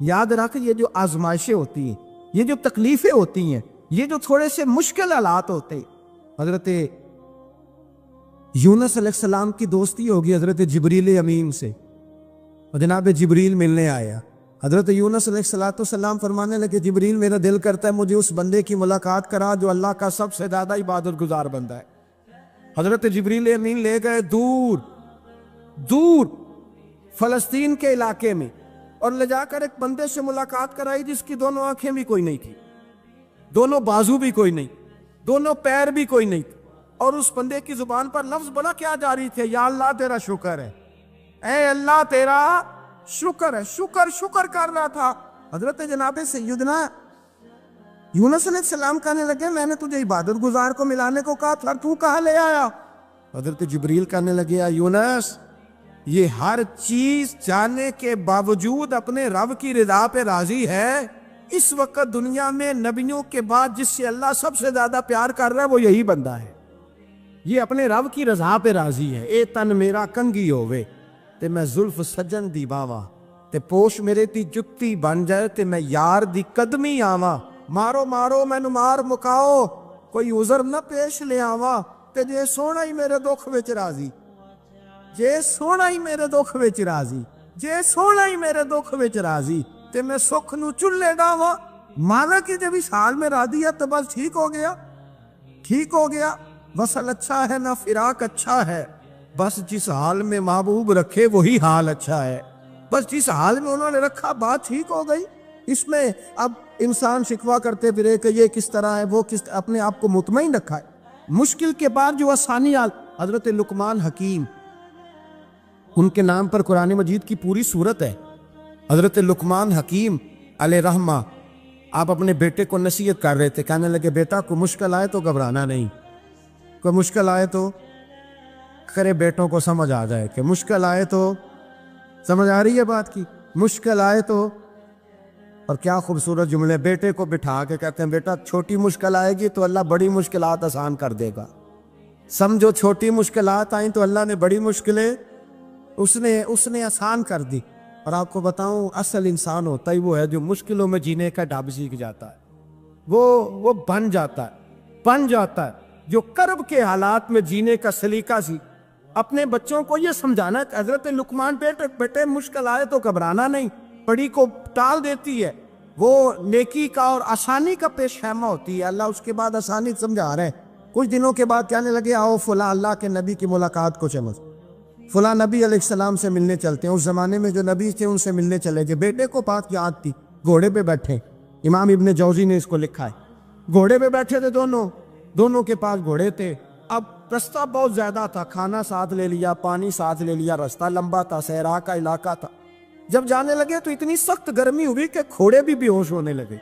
یاد رکھ یہ جو آزمائشیں ہوتی ہیں، یہ جو تکلیفیں ہوتی ہیں، یہ جو تھوڑے سے مشکل حالات ہوتے ہیں، حضرت یونس علیہ السلام کی دوستی ہوگی حضرت جبریل امین سے، اور جناب جبریل ملنے آیا۔ حضرت یونس علیہ السلام فرمانے لگے جبریل میرا دل کرتا ہے مجھے اس بندے کی ملاقات کرا جو اللہ کا سب سے زیادہ عبادت گزار بندہ ہے۔ حضرت جبریل امین لے گئے دور دور فلسطین کے علاقے میں، اور لے جا کر ایک بندے سے ملاقات کرائی جس کی دونوں آنکھیں بھی کوئی نہیں تھی، دونوں بازو بھی کوئی نہیں، دونوں پیر بھی کوئی نہیں، اور اس بندے کی زبان پر لفظ بڑا کیا جاری تھے، یا اللہ تیرا شکر ہے، اے اللہ تیرا شکر ہے، شکر کر رہا تھا۔ حضرت جناب سیدنا یونس علیہ السلام کہنے لگے میں نے تجھے عبادت گزار کو ملانے کو کہا تھا، تو کہاں لے آیا؟ حضرت جبریل کہنے لگے یا یونس، یہ ہر چیز جاننے کے باوجود اپنے رب کی رضا پہ راضی ہے۔ اس وقت دنیا میں نبیوں کے بعد جس سے اللہ سب سے زیادہ پیار کر رہا ہے وہ یہی بندہ ہے، یہ اپنے رب کی رضا پہ راضی ہے۔ اے تن میرا کنگی ہووے تے میں زلف سجن دی باواں، تے پوش میرے دی جتی بن جائے تے میں یار دی قدمی آواں، مارو مارو مینو مار مکاؤ کوئی عذر نہ پیش لے آواں، تے جے سونا ہی میرے دکھ وچ راضی، جے سونا ہی میرے دکھ وچ راضی، جے سونا ہی میرے دکھ وچ راضی، تے میں سکھ نو چلے گاواں۔ مانا کہ جب اس حال میں راضی ہے تو بس ٹھیک ہو گیا، ٹھیک ہو گیا، وصل اچھا ہے نہ فراق اچھا ہے، بس جس حال میں محبوب رکھے وہی حال اچھا ہے، بس جس حال میں انہوں نے رکھا بات ٹھیک ہو گئی۔ اس میں اب انسان شکوہ کرتے پھرے کہ یہ کس طرح ہے وہ کس، اپنے آپ کو مطمئن رکھا ہے۔ مشکل کے بعد جو آسانی حضرت لقمان حکیم، ان کے نام پر قرآن مجید کی پوری سورت ہے۔ حضرت لقمان حکیم علیہ رحمہ آپ اپنے بیٹے کو نصیحت کر رہے تھے، کہنے لگے بیٹا کوئی مشکل آئے تو گھبرانا نہیں، کوئی مشکل آئے تو کرے بیٹوں کو سمجھ آ جائے کہ مشکل آئے تو، سمجھ آ رہی ہے بات کی، مشکل آئے تو، اور کیا خوبصورت جملے، بیٹے کو بٹھا کے کہتے ہیں بیٹا چھوٹی مشکل آئے گی تو اللہ بڑی مشکلات آسان کر دے گا، سمجھو چھوٹی مشکلات آئیں تو اللہ نے بڑی مشکلیں اس نے آسان کر دی۔ اور آپ کو بتاؤں اصل انسان ہوتا ہی وہ ہے جو مشکلوں میں جینے کا ڈھب سیکھ جاتا ہے، وہ بن جاتا ہے جو کرب کے حالات میں جینے کا سلیقہ سی۔ اپنے بچوں کو یہ سمجھانا کہ حضرت لقمان بیٹے مشکل آئے تو گھبرانا نہیں، بڑی کو ٹال دیتی ہے، وہ نیکی کا اور آسانی کا پیش خیمہ ہوتی ہے۔ اللہ اس کے بعد آسانی سمجھا رہے ہیں۔ کچھ دنوں کے بعد کہنے لگے آؤ فلاں اللہ کے نبی کی ملاقات کو چمچ، فلاں نبی علیہ السلام سے ملنے چلتے ہیں۔ اس زمانے میں جو نبی تھے ان سے ملنے چلے گئے، بیٹے کو بات یاد تھی، گھوڑے پہ بیٹھے، امام ابن جوزی نے اس کو لکھا ہے، گھوڑے پہ بیٹھے تھے دونوں کے پاس گھوڑے تھے۔ اب رستہ بہت زیادہ تھا، کھانا ساتھ لے لیا، پانی ساتھ لے لیا، رستہ لمبا تھا، صحرا کا علاقہ تھا۔ جب جانے لگے تو اتنی سخت گرمی ہوئی کہ گھوڑے بھی بے ہوش ہونے لگے،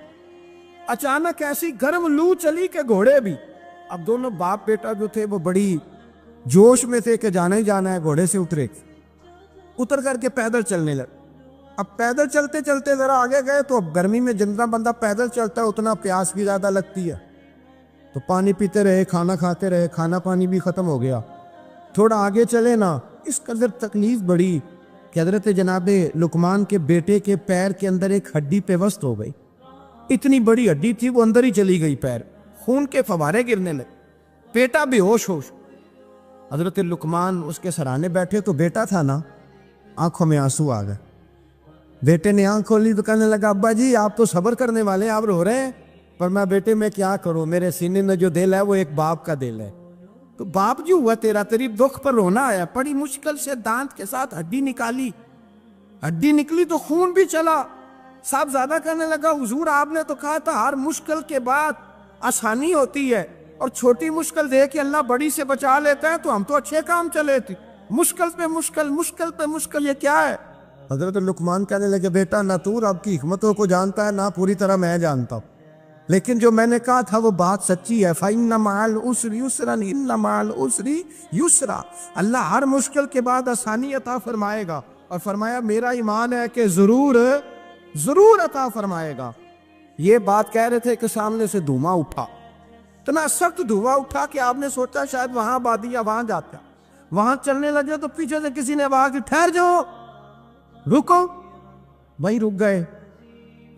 اچانک ایسی گرم لو چلی کہ گھوڑے بھی۔ اب دونوں باپ بیٹا جو تھے وہ بڑی جوش میں تھے کہ جانا ہی جانا ہے، گھوڑے سے اتر کر کے پیدل چلنے لگے۔ اب پیدل چلتے چلتے ذرا آگے گئے تو اب گرمی میں جتنا بندہ پیدل چلتا ہے اتنا پیاس بھی زیادہ لگتی ہے، تو پانی پیتے رہے، کھانا کھاتے رہے، کھانا پانی بھی ختم ہو گیا۔ تھوڑا آگے چلے نا، اس قدر تکلیف بڑی کہ حضرت جناب لقمان کے بیٹے کے پیر کے اندر ایک ہڈی پیوست ہو گئی، اتنی بڑی ہڈی تھی وہ اندر ہی چلی گئی، پیر خون کے فوارے گرنے لگے، بیٹا بے ہوش حضرت لقمان اس کے سرانے بیٹھے تو بیٹا تھا نا، آنکھوں میں آنسو آ گئے۔ بیٹے نے آنکھ کھولی تو کہنے لگا ابا جی آپ تو صبر کرنے والے ہیں، آپ رو رہے ہیں۔ پر میں بیٹے میں کیا کروں، میرے سینے میں جو دل ہے وہ ایک باپ کا دل ہے، تو باپ جو ہوا تیرا تیری دکھ پر رونا آیا۔ بڑی مشکل سے دانت کے ساتھ ہڈی نکالی، ہڈی نکلی تو خون بھی چلا۔ صاحب زیادہ کہنے لگا حضور آپ نے تو کہا تھا ہر مشکل کے بعد آسانی ہوتی ہے، اور چھوٹی مشکل دے کے اللہ بڑی سے بچا لیتا ہے، تو ہم تو اچھے کام چلے تھے، مشکل پہ مشکل، مشکل پہ مشکل، یہ کیا ہے؟ حضرت لقمان کہنے لگے بیٹا نہ تو رب کی حکمتوں کو جانتا ہے نہ پوری طرح میں جانتا ہوں، لیکن جو میں نے کہا تھا وہ بات سچی ہے۔ فَإِنَّ مَعَ الْعُسْرِ يُسْرًا إِنَّ مَعَ الْعُسْرِ يُسْرًا، اللہ ہر مشکل کے بعد آسانی عطا فرمائے گا، اور فرمایا میرا ایمان ہے کہ ضرور عطا فرمائے گا۔ یہ بات کہہ رہے تھے کہ سامنے سے دھواں اٹھا، اتنا سخت دھواں اٹھا کہ آپ نے سوچا شاید وہاں آبادی ہے وہاں جاتا، وہاں چلنے لگے تو پیچھے سے کسی نے آواز دی ٹھہر جاؤ، رکو، بھائی رک گئے۔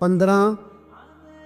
15,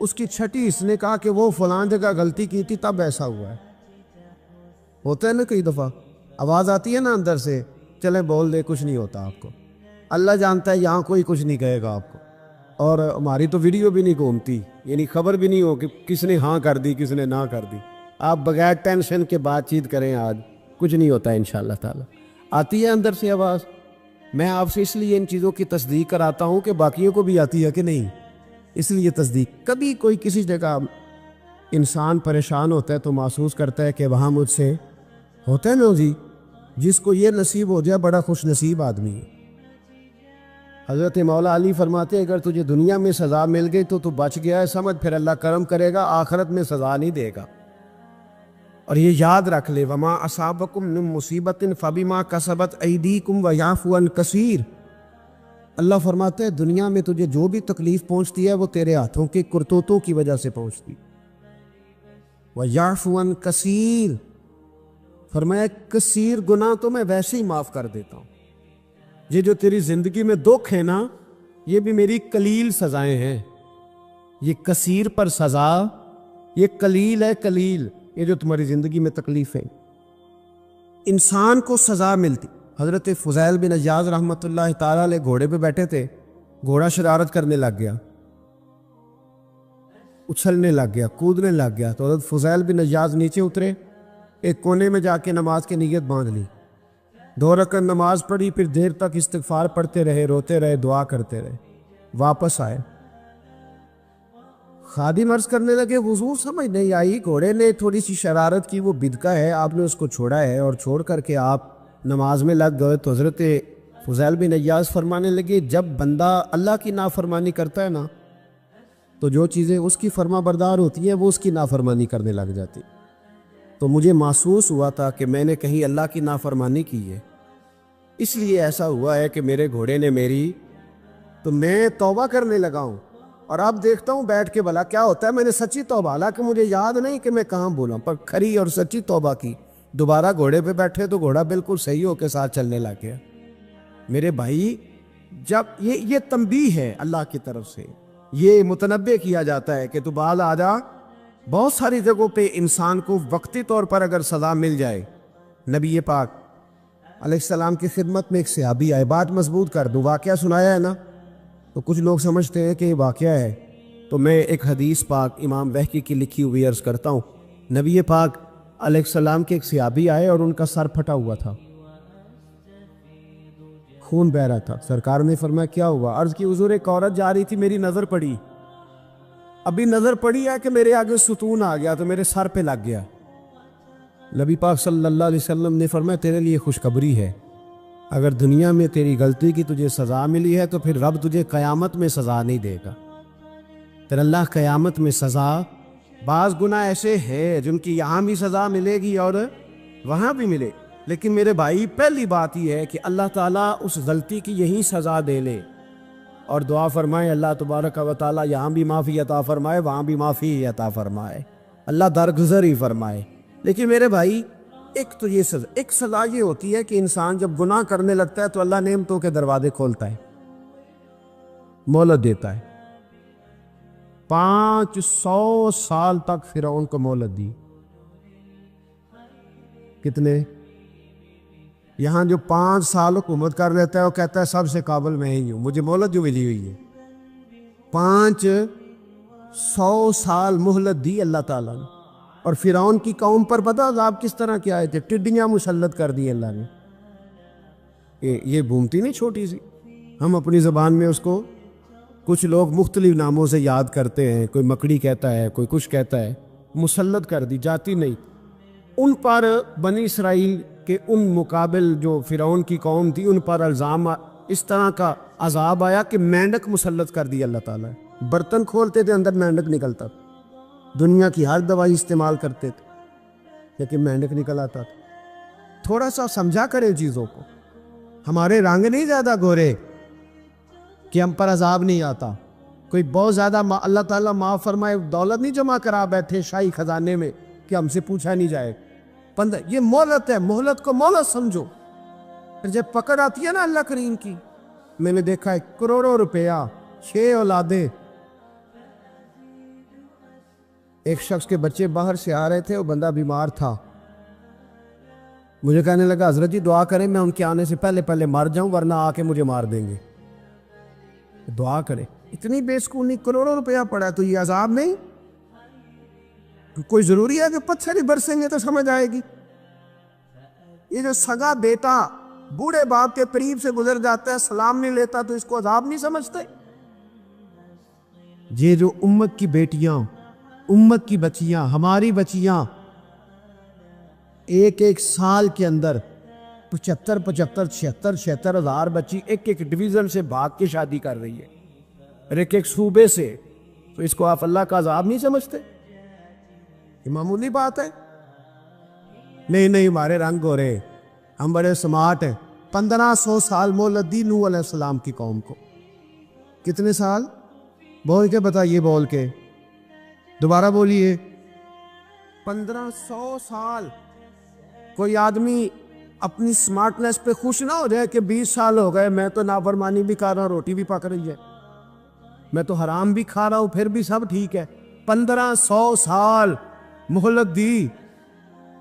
اس کی چھٹی اس نے کہا کہ وہ فلاں جگہ غلطی کی تھی تب ایسا ہوا ہے. ہوتا ہے نا کئی دفعہ آواز آتی ہے نا اندر سے، چلے بول دے کچھ نہیں ہوتا آپ کو. اللہ جانتا ہے یہاں کوئی کچھ نہیں کہے گا آپ کو، اور ہماری تو ویڈیو بھی نہیں گھومتی، یعنی خبر بھی نہیں ہو کہ کس نے ہاں کر دی کس نے نہ کر دی. آپ بغیر ٹینشن کے بات چیت کریں، آج کچھ نہیں ہوتا ہے انشاءاللہ تعالی. آتی ہے اندر سے آواز. میں آپ سے اس لیے ان چیزوں کی تصدیق کراتا ہوں کہ باقیوں کو بھی آتی ہے کہ نہیں، اس لیے تصدیق. کبھی کوئی کسی جگہ انسان پریشان ہوتا ہے تو محسوس کرتا ہے کہ وہاں مجھ سے ہوتا ہے نا جی، جس کو یہ نصیب ہو جائے بڑا خوش نصیب آدمی ہے. حضرت مولا علی فرماتے اگر تجھے دنیا میں سزا مل گئی تو بچ گیا ہے، سمجھ پھر اللہ کرم کرے گا، آخرت میں سزا نہیں دے گا. اور یہ یاد رکھ لے، وما اصابکم من مصیبت فبما کسبت ایدیکم ویعفو عن کثیر. اللہ فرماتے ہے دنیا میں تجھے جو بھی تکلیف پہنچتی ہے وہ تیرے ہاتھوں کے کرتوتوں کی وجہ سے پہنچتی. ویعفو عن کثیر، فرمایا کثیر گناہ تو میں ویسے ہی معاف کر دیتا ہوں. یہ جو تیری زندگی میں دکھ ہے نا، یہ بھی میری قلیل سزائیں ہیں. یہ کثیر پر سزا، یہ قلیل ہے. قلیل یہ جو تمہاری زندگی میں تکلیف ہے، انسان کو سزا ملتی. حضرت فضیل بن عیاض رحمۃ اللہ تعالی علیہ گھوڑے پہ بیٹھے تھے، گھوڑا شرارت کرنے لگ گیا، اچھلنے لگ گیا، کودنے لگ گیا. تو حضرت فضیل بن عیاض نیچے اترے، ایک کونے میں جا کے نماز کی نیت باندھ لی، 2 رکعت نماز پڑھی، پھر دیر تک استغفار پڑھتے رہے، روتے رہے، دعا کرتے رہے. واپس آئے، خادم عرض کرنے لگے حضور سمجھ نہیں آئی، گھوڑے نے تھوڑی سی شرارت کی، وہ بدکا ہے، آپ نے اس کو چھوڑا ہے اور چھوڑ کر کے آپ نماز میں لگ گئے. تو حضرت فضیل بن عیاض فرمانے لگے جب بندہ اللہ کی نافرمانی کرتا ہے نا تو جو چیزیں اس کی فرما بردار ہوتی ہیں وہ اس کی نافرمانی کرنے لگ جاتی. تو مجھے محسوس ہوا تھا کہ میں نے کہیں اللہ کی نافرمانی کی ہے، اس لیے ایسا ہوا ہے کہ میرے گھوڑے نے میری، تو میں توبہ کرنے لگا ہوں. اور اب دیکھتا ہوں بیٹھ کے بھلا کیا ہوتا ہے. میں نے سچی توبہ، حالانکہ مجھے یاد نہیں کہ میں کہاں بولا، پر کھری اور سچی توبہ کی. دوبارہ گھوڑے پہ بیٹھے تو گھوڑا بالکل صحیح ہو کے ساتھ چلنے لگ گیا. میرے بھائی جب یہ تنبیہ ہے اللہ کی طرف سے، یہ متنبہ کیا جاتا ہے کہ تو بعد آ جا. بہت ساری جگہوں پہ انسان کو وقتی طور پر اگر سزا مل جائے، نبی پاک علیہ السلام کی خدمت میں ایک صحابی آئے، بات مضبوط کر دوں، واقعہ سنایا ہے نا، تو کچھ لوگ سمجھتے ہیں کہ یہ واقعہ ہے، تو میں ایک حدیث پاک امام بہقی کی لکھی ہوئی عرض کرتا ہوں. نبی پاک علیہ السلام کے ایک صحابی آئے اور ان کا سر پھٹا ہوا تھا، خون بہ رہا تھا. سرکار نے فرمایا کیا ہوا؟ عرض کی حضور ایک عورت جا رہی تھی، میری نظر پڑی، ابھی نظر پڑی ہے کہ میرے آگے ستون آ گیا تو میرے سر پہ لگ گیا. نبی پاک صلی اللہ علیہ وسلم نے فرمایا تیرے لیے خوشخبری ہے، اگر دنیا میں تیری غلطی کی تجھے سزا ملی ہے تو پھر رب تجھے قیامت میں سزا نہیں دے گا. تیرا اللہ قیامت میں سزا، بعض گناہ ایسے ہیں جن کی یہاں بھی سزا ملے گی اور وہاں بھی ملے، لیکن میرے بھائی پہلی بات یہ ہے کہ اللہ تعالیٰ اس غلطی کی یہی سزا دے لے. اور دعا فرمائے اللہ تبارک و تعالیٰ یہاں بھی معافی عطا فرمائے، وہاں بھی معافی عطا فرمائے، اللہ درگزر ہی فرمائے. لیکن میرے بھائی ایک تو یہ سزا، ایک سزا یہ ہوتی ہے کہ انسان جب گناہ کرنے لگتا ہے تو اللہ نعمتوں کے دروازے کھولتا ہے، مہلت دیتا ہے. 500 سال تک فرعون کو مہلت دی. کتنے؟ یہاں جو 5 سال حکومت کر لیتا ہے وہ کہتا ہے سب سے قابل میں ہی ہوں، مجھے مہلت جو ملی ہوئی ہے. 500 سال مہلت دی اللہ تعالیٰ نے. اور فرعون کی قوم پر پتہ عذاب کس طرح کے آئے تھے؟ ٹڈیاں مسلط کر دی اللہ نے. یہ بھومتی نہیں چھوٹی سی، ہم اپنی زبان میں اس کو کچھ لوگ مختلف ناموں سے یاد کرتے ہیں، کوئی مکڑی کہتا ہے، کوئی کچھ کہتا ہے. مسلط کر دی، جاتی نہیں. ان پر بنی اسرائیل کے ان مقابل جو فرعون کی قوم تھی ان پر الزام اس طرح کا عذاب آیا کہ مینڈک مسلط کر دی اللہ تعالیٰ. برتن کھولتے تھے اندر مینڈک نکلتا تھا، دنیا کی ہر دوائی استعمال کرتے تھے لیکن مینڈک نکل آتا تھا. تھوڑا سا سمجھا کریں چیزوں کو. ہمارے رنگ نہیں زیادہ گورے کہ ہم پر عذاب نہیں آتا. کوئی بہت زیادہ اللہ تعالیٰ معاف فرمائے دولت نہیں جمع کرا بیٹھے شاہی خزانے میں کہ ہم سے پوچھا نہیں جائے. یہ مہلت ہے، مہلت کو مہلت سمجھو. پھر جب پکڑ آتی ہے نا اللہ کریم کی، میں نے دیکھا ہے کروڑوں روپیہ، 6 اولادیں، ایک شخص کے بچے باہر سے آ رہے تھے، وہ بندہ بیمار تھا، مجھے کہنے لگا حضرت جی دعا کریں میں ان کے آنے سے پہلے مر جاؤں ورنہ آ کے مجھے مار دیں گے، دعا کریں۔ اتنی بے سکونی، کروڑوں روپیہ پڑا ہے تو یہ عذاب نہیں؟ کوئی ضروری ہے کہ پتھر ہی برسیں گے تو سمجھ آئے گی؟ یہ جو سگا بیٹا بوڑھے باپ کے قریب سے گزر جاتا ہے، سلام نہیں لیتا، تو اس کو عذاب نہیں سمجھتے؟ یہ جو امت کی بیٹیاں، امت کی بچیاں، ہماری بچیاں ایک سال کے اندر 75,000 ہزار بچی ایک ڈویژن سے بھاگ کے شادی کر رہی ہے، اور ایک صوبے سے، تو اس کو آپ اللہ کا عذاب نہیں سمجھتے؟ یہ معمولی بات ہے؟ نہیں ہمارے رنگ ہو رہے، ہم بڑے سمارٹ ہیں۔ 1500 سال مہلت دی نوح علیہ السلام کی قوم کو۔ کتنے سال؟ بول کے بتائیے، بول کے دوبارہ بولیے۔ 1500 سال۔ کوئی آدمی اپنی سمارٹنس پہ خوش نہ ہو جائے کہ 20 سال ہو گئے، میں تو نافرمانی بھی کر رہا ہوں، روٹی بھی پک رہی ہے، میں تو حرام بھی کھا رہا ہوں، پھر بھی سب ٹھیک ہے۔ 1500 سال مہلت دی۔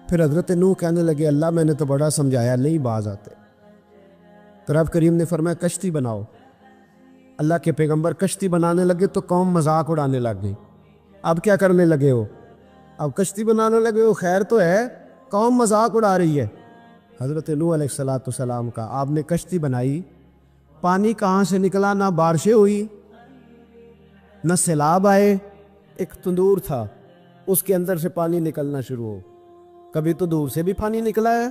پھر حضرت نوح کہنے لگے اللہ میں نے تو بڑا سمجھایا، نہیں باز آتے۔ تو رب کریم نے فرمایا کشتی بناؤ۔ اللہ کے پیغمبر کشتی بنانے لگے تو قوم مذاق اڑانے لگ گئی۔ اب کیا کرنے لگے ہو؟ اب کشتی بنانے لگے ہو، خیر تو ہے، قوم مذاق اڑا رہی ہے۔ حضرت نوح علیہ السلام کا، آپ نے کشتی بنائی، پانی کہاں سے نکلا؟ نہ بارشیں ہوئی، نہ سیلاب آئے، ایک تندور تھا، اس کے اندر سے پانی نکلنا شروع ہو۔ کبھی تو دور سے بھی پانی نکلا ہے،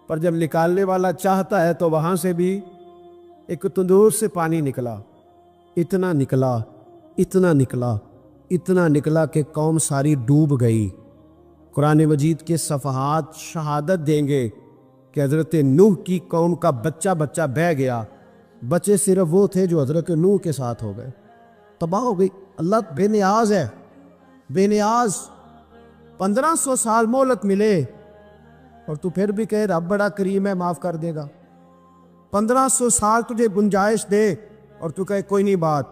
پر جب نکالنے والا چاہتا ہے تو وہاں سے بھی ایک تندور سے پانی نکلا۔ اتنا نکلا کہ قوم ساری ڈوب گئی۔ قرآن مجید کے صفحات شہادت دیں گے کہ حضرت نوح کی قوم کا بچہ بہہ گیا، بچے صرف وہ تھے جو حضرت نوح کے ساتھ ہو گئے، تباہ ہو گئی۔ اللہ بے نیاز ہے، بے نیاز۔ 1500 سال مہلت ملے اور تو پھر بھی کہے رب بڑا کریم ہے، معاف کر دے گا۔ 1500 سال تجھے گنجائش دے اور تو کہے کوئی نہیں، بات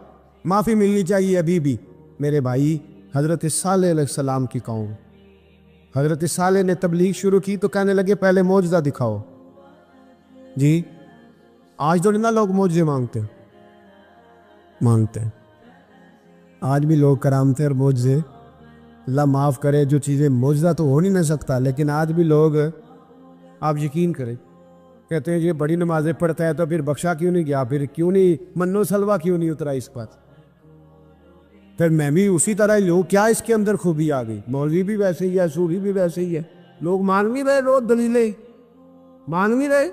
معافی ملنی چاہیے ابھی بھی۔ میرے بھائی، حضرت صالح علیہ السلام کی قوم، حضرت صالح نے تبلیغ شروع کی تو کہنے لگے پہلے معجزہ دکھاؤ۔ جی آج تو نہ لوگ معجزے مانگتے ہیں، آج بھی لوگ کرامتیں اور معجزے، اللہ معاف کرے، جو چیزیں معجزہ تو ہو نہیں سکتا، لیکن آج بھی لوگ، آپ یقین کریں، کہتے ہیں یہ بڑی نمازیں پڑھتا ہے تو پھر بخشا کیوں نہیں گیا، پھر کیوں نہیں منو سلوا کیوں نہیں اترا اس پر، پھر میں بھی اسی طرح ہی لوں، کیا اس کے اندر خوبی آ گئی؟ مولوی بھی ویسے ہی ہے، سوری بھی ویسے ہی ہے، لوگ مان بھی رہے، روز دلیلیں مان بھی رہے،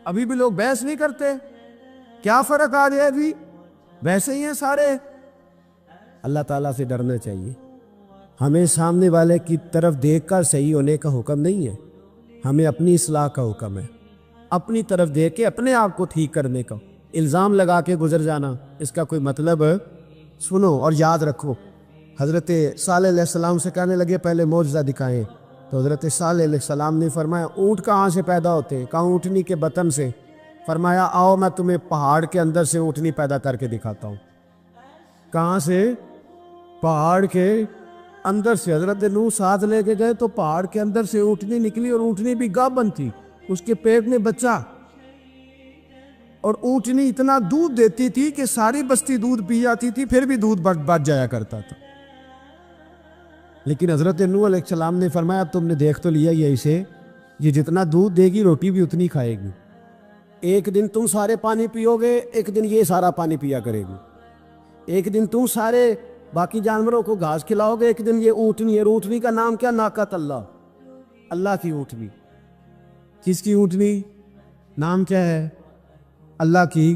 ابھی بھی لوگ بحث نہیں کرتے، کیا فرق آ جائے؟ ابھی ویسے ہی ہیں سارے۔ اللہ تعالیٰ سے ڈرنا چاہیے۔ ہمیں سامنے والے کی طرف دیکھ کر صحیح ہونے کا حکم نہیں ہے، ہمیں اپنی اصلاح کا حکم ہے، اپنی طرف دیکھ کے اپنے آپ کو ٹھیک کرنے کا۔ الزام لگا کے گزر جانا، اس کا کوئی مطلب؟ سنو اور یاد رکھو، حضرت صالح علیہ السلام سے کہنے لگے پہلے معجزہ دکھائیں، تو حضرت صالح علیہ السلام نے فرمایا اونٹ کہاں سے پیدا ہوتے ہیں؟ کہاں؟ اونٹنی کے بطن سے۔ فرمایا آؤ میں تمہیں پہاڑ کے اندر سے اونٹنی پیدا کر کے دکھاتا ہوں۔ کہاں سے؟ پہاڑ کے اندر سے۔ حضرت نوح ساتھ لے کے گئے تو پہاڑ کے اندر سے اونٹنی نکلی، اور اونٹنی بھی گابن تھی، اس کے پیٹ میں بچہ، اور اونٹنی اتنا دودھ دیتی تھی کہ ساری بستی دودھ پی جاتی تھی، پھر بھی دودھ بچ جایا کرتا تھا۔ لیکن حضرت نوح علیہ السلام نے فرمایا تم نے دیکھ تو لیا یہ اسے، یہ جتنا دودھ دے گی روٹی بھی اتنی کھائے گی، ایک دن تم سارے پانی پیو گے، ایک دن یہ سارا پانی پیا کرے گی، ایک دن تم سارے باقی جانوروں کو گھاس کھلاؤ گے، ایک دن یہ اونٹنی ہے۔ اونٹنی کا نام کیا؟ ناقۃ اللہ، اللہ کی اونٹنی۔ کس کی اونٹنی؟ نام کیا ہے؟ اللہ کی،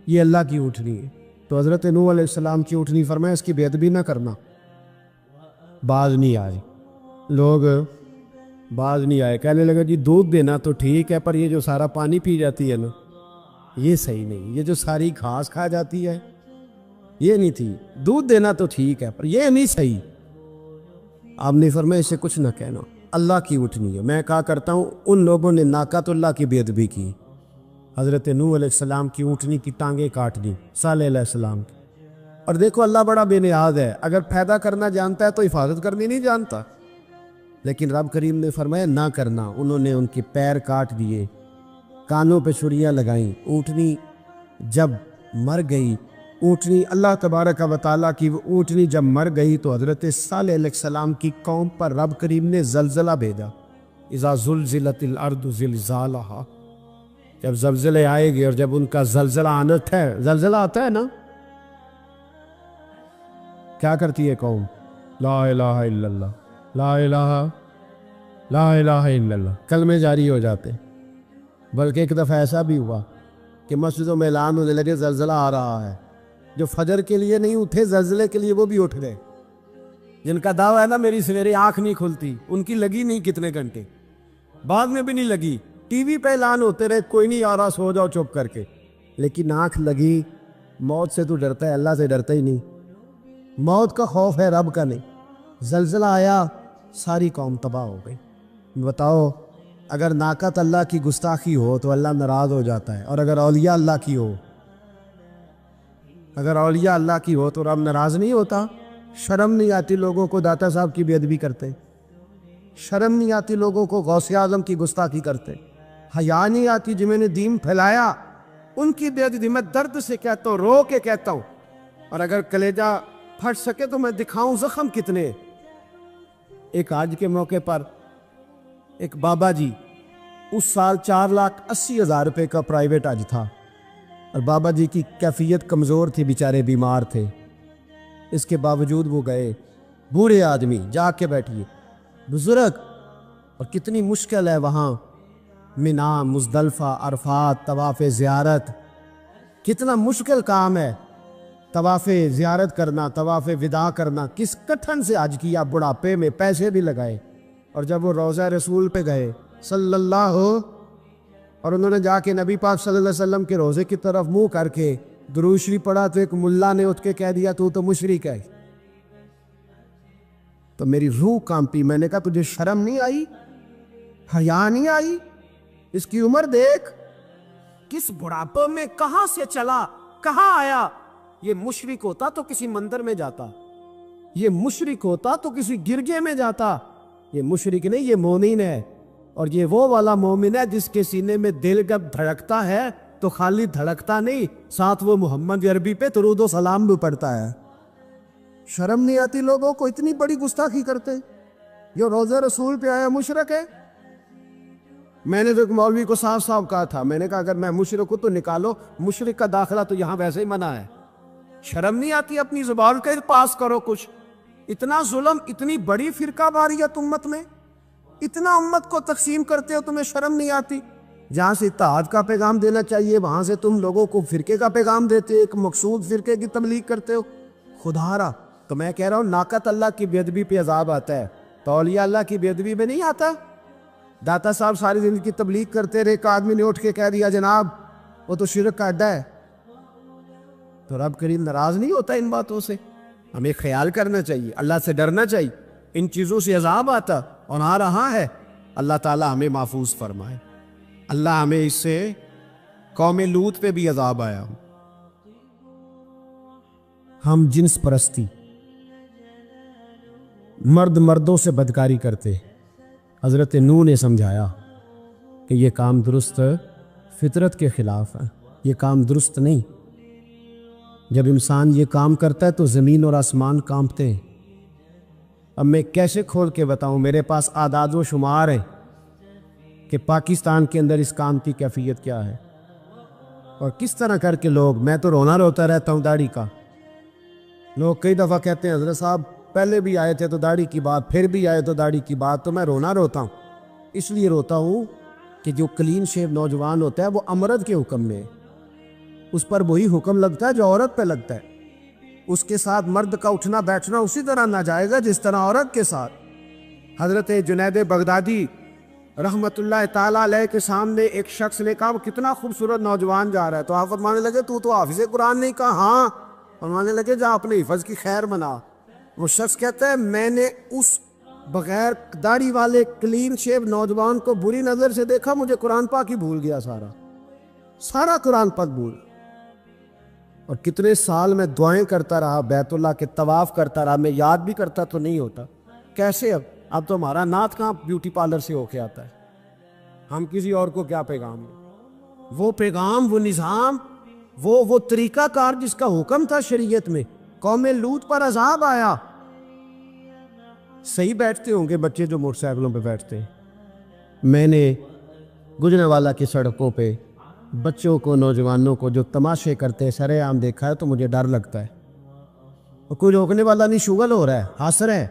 یہ اللہ کی اونٹنی ہے۔ تو حضرت نوح علیہ السلام کی اونٹنی، فرمایا اس کی بے ادبی نہ کرنا۔ باز نہیں آئے لوگ، باز نہیں آئے، کہنے لگا جی دودھ دینا تو ٹھیک ہے، پر یہ جو سارا پانی پی جاتی ہے نا، یہ صحیح نہیں، یہ جو ساری گھاس کھا جاتی ہے یہ نہیں تھی، دودھ دینا تو ٹھیک ہے پر یہ نہیں صحیح۔ آپ نے فرمایا اسے کچھ نہ کہنا، اللہ کی اونٹنی ہے۔ میں کہا کرتا ہوں ان لوگوں نے ناقۃ اللہ کی بے ادبی کی، حضرت نوح علیہ السلام کی اونٹنی کی ٹانگیں کاٹ دی، صالح علیہ السلام کی، اور دیکھو اللہ بڑا بے نیاز ہے، اگر پیدا کرنا جانتا ہے تو حفاظت کرنی نہیں جانتا؟ لیکن رب کریم نے فرمایا نہ کرنا، انہوں نے ان کے پیر کاٹ دیے، کانوں پہ چھریاں لگائیں، اونٹنی جب مر گئی، اونٹنی اللہ تبارک و تعالیٰ کی وہ اونٹنی جب مر گئی تو حضرت صالح علیہ السلام کی قوم پر رب کریم نے زلزلہ بھیجا، اذا زلزلت الارض زلزالہا، جب زلزلے آئے گے اور جب ان کا زلزلہ آتا ہے، زلزلہ آتا ہے نا، کیا کرتی ہے قوم؟ لا الہ الا اللہ، لا الہ لا الہ الا اللہ، کلمے جاری ہو جاتے۔ بلکہ ایک دفعہ ایسا بھی ہوا کہ مسجدوں میں اعلان ہونے لگے زلزلہ آ رہا ہے، جو فجر کے لیے نہیں اٹھے زلزلے کے لیے وہ بھی اٹھ گئے، جن کا دعویٰ ہے نا میری سویرے آنکھ نہیں کھلتی، ان کی لگی نہیں کتنے گھنٹے، بعد میں بھی نہیں لگی، ٹی وی پہ اعلان ہوتے رہے کوئی نہیں آ رہا سو جاؤ چپ کر کے، لیکن آنکھ لگی۔ موت سے تو ڈرتا ہے، اللہ سے ڈرتا ہی نہیں، موت کا خوف ہے رب کا نہیں۔ زلزلہ آیا، ساری قوم تباہ ہو گئی۔ بتاؤ اگر ناقت اللہ کی گستاخی ہو تو اللہ ناراض ہو جاتا ہے، اور اگر اولیاء اللہ کی ہو، اگر اولیاء اللہ کی ہو تو رب ناراض نہیں ہوتا؟ شرم نہیں آتی لوگوں کو داتا صاحب کی بے ادبی کرتے؟ شرم نہیں آتی لوگوں کو غوث اعظم کی گستاخی کرتے؟ حیا نہیں آتی جنہوں نے دین پھیلایا ان کی بے ادبی؟ میں درد سے کہتا ہوں، رو کے کہتا ہوں، اور اگر کلیجہ پھٹ سکے تو میں دکھاؤں زخم کتنے۔ ایک آج کے موقع پر ایک بابا جی، اس سال 4,80,000 روپے کا پرائیویٹ حج تھا، اور بابا جی کی کیفیت کمزور تھی، بیچارے بیمار تھے، اس کے باوجود وہ گئے۔ بوڑھے آدمی جا کے بیٹھیے، بزرگ، اور کتنی مشکل ہے وہاں مینا، مزدلفہ، عرفات، طواف زیارت، کتنا مشکل کام ہے طواف زیارت کرنا، طواف وداع کرنا، کس کٹھن سے حج کیا، بڑھاپے میں پیسے بھی لگائے، اور جب وہ روضہ رسول پہ گئے صلی اللہ، اور انہوں نے جا کے نبی پاک صلی اللہ علیہ وسلم کے روضے کی طرف منہ کر کے درود شریف پڑھا تو ایک ملا نے اٹھ کے کہہ دیا تو مشرک ہے۔ تو میری روح کانپی، میں نے کہا تجھے شرم نہیں آئی، حیا نہیں آئی؟ اس کی عمر دیکھ، کس بڑھاپے میں کہاں سے چلا، کہاں آیا۔ یہ مشرک ہوتا تو کسی مندر میں جاتا، یہ مشرک ہوتا تو کسی گرجے میں جاتا، یہ مشرک نہیں، یہ مومن ہے، اور یہ وہ والا مومن ہے جس کے سینے میں دل جب دھڑکتا ہے تو خالی دھڑکتا نہیں، ساتھ وہ محمد عربی پہ درود و سلام بھی پڑھتا ہے۔ شرم نہیں آتی لوگوں کو؟ اتنی بڑی گستاخی کرتے، جو روضہ رسول پہ آیا مشرک ہے۔ میں نے تو ایک مولوی کو صاف صاف کہا تھا، میں نے کہا اگر میں مشرک ہوں تو نکالو، مشرک کا داخلہ تو یہاں ویسے ہی منع ہے۔ شرم نہیں آتی؟ اپنی زبان کے پاس کرو کچھ۔ اتنا ظلم، اتنی بڑی فرقہ واریت امت میں، اتنا امت کو تقسیم کرتے ہو، تمہیں شرم نہیں آتی؟ جہاں سے اتحاد کا پیغام دینا چاہیے وہاں سے تم لوگوں کو فرقے کا پیغام دیتے ہو، ایک مقصود فرقے کی تبلیغ کرتے ہو۔ خدا را، تو میں کہہ رہا ہوں ناقت اللہ کی بے ادبی پہ عذاب آتا ہے، تو اولیاء اللہ کی بے ادبی پہ نہیں آتا؟ داتا صاحب ساری زندگی تبلیغ کرتے رہے، ایک آدمی نے اٹھ کے کہہ دیا جناب وہ تو شرک کا اڈا ہے، تو رب کریم ناراض نہیں ہوتا ان باتوں سے؟ ہمیں خیال کرنا چاہیے، اللہ سے ڈرنا چاہیے، ان چیزوں سے عذاب آتا اور آ رہا ہے، اللہ تعالیٰ ہمیں محفوظ فرمائے۔ اللہ ہمیں اس سے، قوم لوط پہ بھی عذاب آیا۔ ہم جنس پرستی، مرد مردوں سے بدکاری کرتے، حضرت نوح نے سمجھایا کہ یہ کام درست فطرت کے خلاف ہے، یہ کام درست نہیں۔ جب انسان یہ کام کرتا ہے تو زمین اور آسمان کانپتے ہیں۔ اب میں کیسے کھول کے بتاؤں، میرے پاس اعداد و شمار ہے کہ پاکستان کے اندر اس کام کی کیفیت کیا ہے، اور کس طرح کر کے لوگ، میں تو رونا روتا رہتا ہوں داڑھی کا۔ لوگ کئی دفعہ کہتے ہیں حضرت صاحب پہلے بھی آئے تھے تو داڑھی کی بات، پھر بھی آئے تو داڑھی کی بات، تو میں رونا روتا ہوں۔ اس لیے روتا ہوں کہ جو کلین شیو نوجوان ہوتا ہے وہ امرد کے حکم میں ہے، اس پر وہی حکم لگتا ہے جو عورت پہ لگتا ہے، اس کے ساتھ مرد کا اٹھنا بیٹھنا اسی طرح نہ جائے گا جس طرح عورت کے ساتھ۔ حضرت جنید بغدادی رحمت اللہ تعالیٰ علیہ کے سامنے ایک شخص نے کہا وہ کتنا خوبصورت نوجوان جا رہا ہے، تو آپ فرمانے لگے تو حافظ قرآن نہیں؟ کہا ہاں۔ فرمانے لگے جا اپنے حفظ کی خیر بنا۔ وہ شخص کہتا ہے میں نے اس بغیر داڑھی والے کلین شیو نوجوان کو بری نظر سے دیکھا، مجھے قرآن پاک ہی بھول گیا، سارا قرآن پاک بھول۔ اور کتنے سال میں دعائیں کرتا رہا، بیت اللہ کے طواف کرتا رہا، میں یاد بھی کرتا تو نہیں ہوتا۔ کیسے اب تو ہمارا نعت کہاں بیوٹی پارلر سے ہو کے آتا ہے، ہم کسی اور کو کیا پیغام دیں؟ وہ پیغام، وہ نظام، وہ طریقہ کار جس کا حکم تھا شریعت میں، قوم لوط پر عذاب آیا۔ صحیح بیٹھتے ہوں گے بچے جو موٹر سائیکلوں پہ بیٹھتے ہیں، میں نے گجرانوالہ کی سڑکوں پہ بچوں کو، نوجوانوں کو جو تماشے کرتے سر عام دیکھا ہے تو مجھے ڈر لگتا ہے۔ اور کوئی روکنے والا نہیں، شغل ہو رہا ہے، ہنس رہا ہے،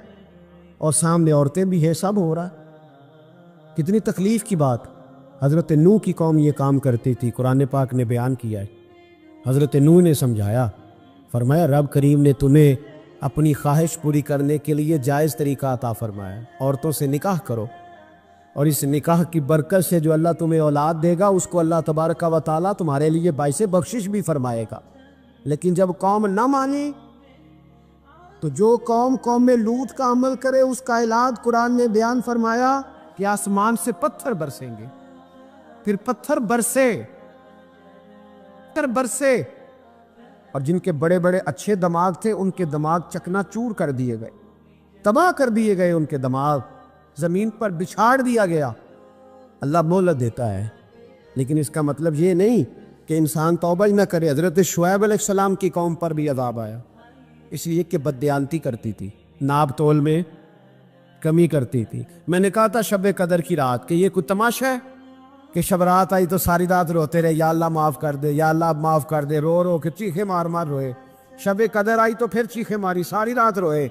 اور سامنے عورتیں بھی ہیں، سب ہو رہا ہے۔ کتنی تکلیف کی بات۔ حضرت نوح کی قوم یہ کام کرتی تھی، قرآن پاک نے بیان کیا ہے۔ حضرت نوح نے سمجھایا، فرمایا رب کریم نے تمہیں اپنی خواہش پوری کرنے کے لیے جائز طریقہ عطا فرمایا، عورتوں سے نکاح کرو، اور اس نکاح کی برکت سے جو اللہ تمہیں اولاد دے گا اس کو اللہ تبارک و تعالیٰ تمہارے لیے باعث بخشش بھی فرمائے گا۔ لیکن جب قوم نہ مانی تو جو قوم لوط کا عمل کرے اس کا علاج قرآن نے بیان فرمایا کہ آسمان سے پتھر برسیں گے، پھر پتھر برسے، اور جن کے بڑے بڑے اچھے دماغ تھے ان کے دماغ چکنا چور کر دیے گئے، تباہ کر دیے گئے، ان کے دماغ زمین پر بچھاڑ دیا گیا۔ اللہ مہلت دیتا ہے، لیکن اس کا مطلب یہ نہیں کہ انسان توبہ نہ کرے۔ حضرت شعیب علیہ السلام کی قوم پر بھی عذاب آیا، اس لیے کہ بددیانتی کرتی تھی، ناب تول میں کمی کرتی تھی۔ میں نے کہا تھا شب قدر کی رات کہ یہ کوئی تماشا ہے کہ شب رات آئی تو ساری رات روتے رہے، یا اللہ معاف کر دے، یا اللہ معاف کر دے، رو رو کے چیخے مار مار روئے۔ شب قدر آئی تو پھر چیخے ماری، ساری رات روئے۔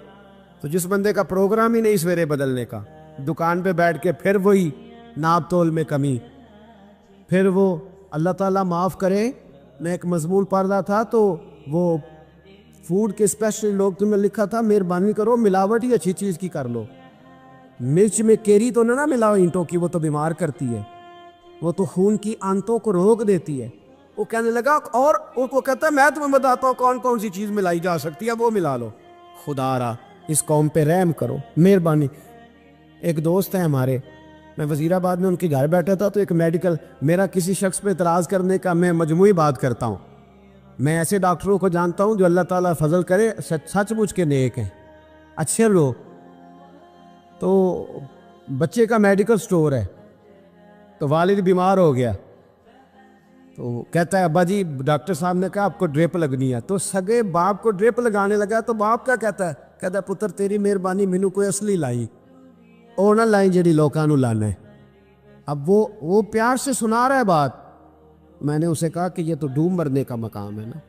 تو جس بندے کا پروگرام ہی نہیں سویرے بدلنے کا، دکان پہ بیٹھ کے پھر وہی ناب تول میں کمی، پھر وہ اللہ تعالیٰ معاف کرے۔ میں ایک مضمون پڑھ رہا تھا تو وہ فوڈ کے اسپیشل لوگ تمہیں لکھا تھا مہربانی کرو ملاوٹ ہی اچھی چیز کی کر لو، مرچ میں کیری تو نہ ملاؤ اینٹوں کی، وہ تو بیمار کرتی ہے، وہ تو خون کی آنتوں کو روک دیتی ہے۔ وہ کہنے لگا، اور وہ کہتا ہے میں تمہیں بتاتا ہوں کون کون سی چیز ملائی جا سکتی ہے، وہ ملا لو۔ خدا را اس قوم پہ رحم کرو، مہربانی۔ ایک دوست ہے ہمارے، میں وزیر آباد میں ان کے گھر بیٹھا تھا تو ایک میڈیکل، میرا کسی شخص پہ اعتراض کرنے کا میں مجموعی بات کرتا ہوں، میں ایسے ڈاکٹروں کو جانتا ہوں جو اللہ تعالیٰ فضل کرے سچ مچ کے نیک ہیں، اچھے لوگ۔ تو بچے کا میڈیکل سٹور ہے، تو والد بیمار ہو گیا، تو کہتا ہے ابا جی ڈاکٹر صاحب نے کہا آپ کو ڈرپ لگنی ہے، تو سگے باپ کو ڈرپ لگانے لگا۔ تو باپ کیا کہتا ہے پتر تیری مہربانی، مینوں کوئی اصلی لائی، اور نہ لائیں جڑی لوکاں نوں لانا ہے۔ اب وہ پیار سے سنا رہا ہے بات۔ میں نے اسے کہا کہ یہ تو ڈوب مرنے کا مقام ہے نا،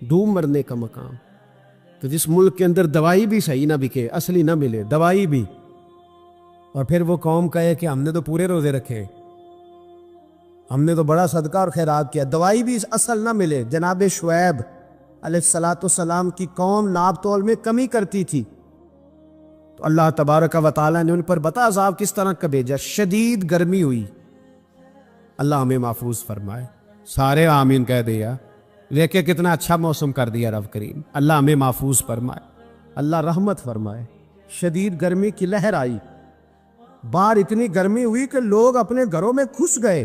ڈوب مرنے کا مقام۔ تو جس ملک کے اندر دوائی بھی صحیح نہ بکے، اصلی نہ ملے دوائی بھی، اور پھر وہ قوم کہے کہ ہم نے تو پورے روزے رکھے، ہم نے تو بڑا صدقہ اور خیرات کیا، دوائی بھی اصل نہ ملے۔ جناب شعیب علیہ السلام کی قوم ناب تول میں کمی کرتی تھی، تو اللہ تبارک و تعالیٰ نے ان پر بتا عذاب کس طرح کا بھیجا، شدید گرمی ہوئی۔ اللہ ہمیں محفوظ فرمائے، سارے آمین کہہ دیا، دیکھے کتنا اچھا موسم کر دیا رب کریم۔ اللہ ہمیں محفوظ فرمائے، اللہ رحمت فرمائے۔ شدید گرمی کی لہر آئی، باہر اتنی گرمی ہوئی کہ لوگ اپنے گھروں میں گھس گئے،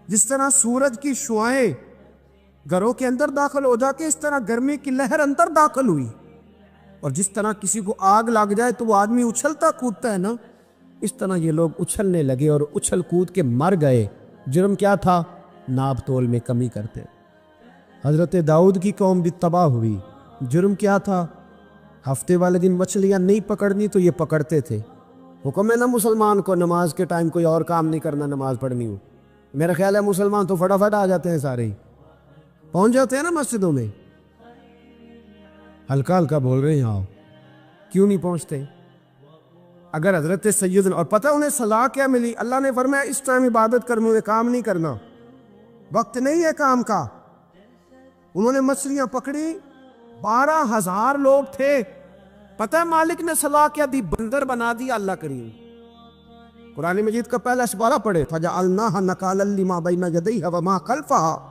جس طرح سورج کی شعاعیں گھروں کے اندر داخل ہو جا کے اس طرح گرمی کی لہر اندر داخل ہوئی۔ اور جس طرح کسی کو آگ لگ جائے تو وہ آدمی اچھلتا کودتا ہے نا، اس طرح یہ لوگ اچھلنے لگے اور اچھل کود کے مر گئے۔ جرم کیا تھا؟ ناب تول میں کمی کرتے۔ حضرت داؤد کی قوم بھی تباہ ہوئی، جرم کیا تھا؟ ہفتے والے دن مچھلیاں نہیں پکڑنی تو یہ پکڑتے تھے۔ حکم ہے نا مسلمان کو نماز کے ٹائم کوئی اور کام نہیں کرنا، نماز پڑھنی ہو۔ میرا خیال ہے مسلمان تو فٹافٹ آ جاتے ہیں، سارے ہی پہنچ جاتے ہیں نا مسجدوں میں۔ ہلکا ہلکا بول رہے ہیں آؤ، کیوں نہیں پہنچتے؟ اگر حضرت سیدنا، اور پتہ انہیں صلاح کیا ملی؟ اللہ نے فرمایا اس ٹائم عبادت کرنے میں کام نہیں کرنا، وقت نہیں ہے کام کا۔ انہوں نے مچھلیاں پکڑی، 12,000 لوگ تھے، پتہ ہے مالک نے صلاح کیا دی؟ بندر بنا دیا اللہ کریم۔ قرآن مجید کا پہلا سپارہ پڑھے، فَجَعَلْنَاهَا نَكَالًا لِمَا بَيْنَ يَدَيْهَا وَمَا خَلْفَهَا۔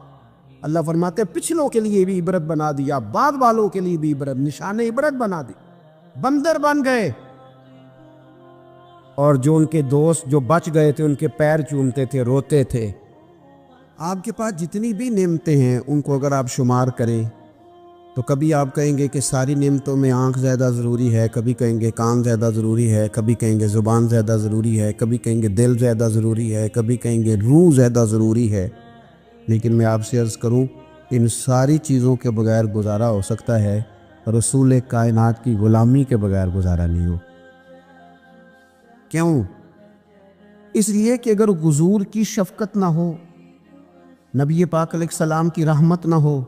اللہ فرماتے پچھلوں کے لیے بھی عبرت بنا دیا، بعد والوں کے لیے بھی عبرت، نشان عبرت بنا دی۔ بندر بن گئے، اور جو ان کے دوست جو بچ گئے تھے ان کے پیر چومتے تھے، روتے تھے۔ آپ کے پاس جتنی بھی نعمتیں ہیں ان کو اگر آپ شمار کریں تو کبھی آپ کہیں گے کہ ساری نعمتوں میں آنکھ زیادہ ضروری ہے، کبھی کہیں گے کان زیادہ ضروری ہے، کبھی کہیں گے زبان زیادہ ضروری ہے، کبھی کہیں گے دل زیادہ ضروری ہے، کبھی کہیں گے روح زیادہ ضروری ہے۔ لیکن میں آپ سے عرض کروں، ان ساری چیزوں کے بغیر گزارا ہو سکتا ہے، رسول کائنات کی غلامی کے بغیر گزارا نہیں ہو۔ کیوں؟ اس لیے کہ اگر حضور کی شفقت نہ ہو، نبی پاک علیہ السلام کی رحمت نہ ہو،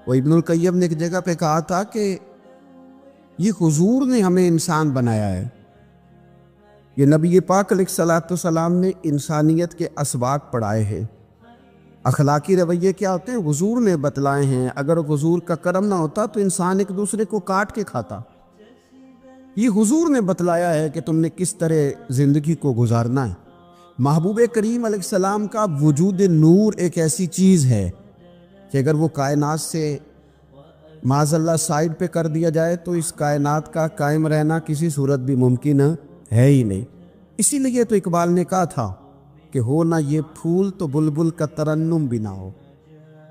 وہ ابن القیم نے ایک جگہ پہ کہا تھا کہ یہ حضور نے ہمیں انسان بنایا ہے، یہ نبی پاک علیہ السلام نے انسانیت کے اسباق پڑھائے ہیں، اخلاقی رویے کیا ہوتے ہیں حضور نے بتلائے ہیں۔ اگر حضور کا کرم نہ ہوتا تو انسان ایک دوسرے کو کاٹ کے کھاتا۔ یہ حضور نے بتلایا ہے کہ تم نے کس طرح زندگی کو گزارنا ہے۔ محبوب کریم علیہ السلام کا وجود نور ایک ایسی چیز ہے کہ اگر وہ کائنات سے معاذ اللہ سائڈ پہ کر دیا جائے تو اس کائنات کا قائم رہنا کسی صورت بھی ممکن ہے ہی نہیں۔ اسی لیے تو اقبال نے کہا تھا کہ ہو نہ یہ پھول تو بلبل کا ترنم بھی نہ ہو،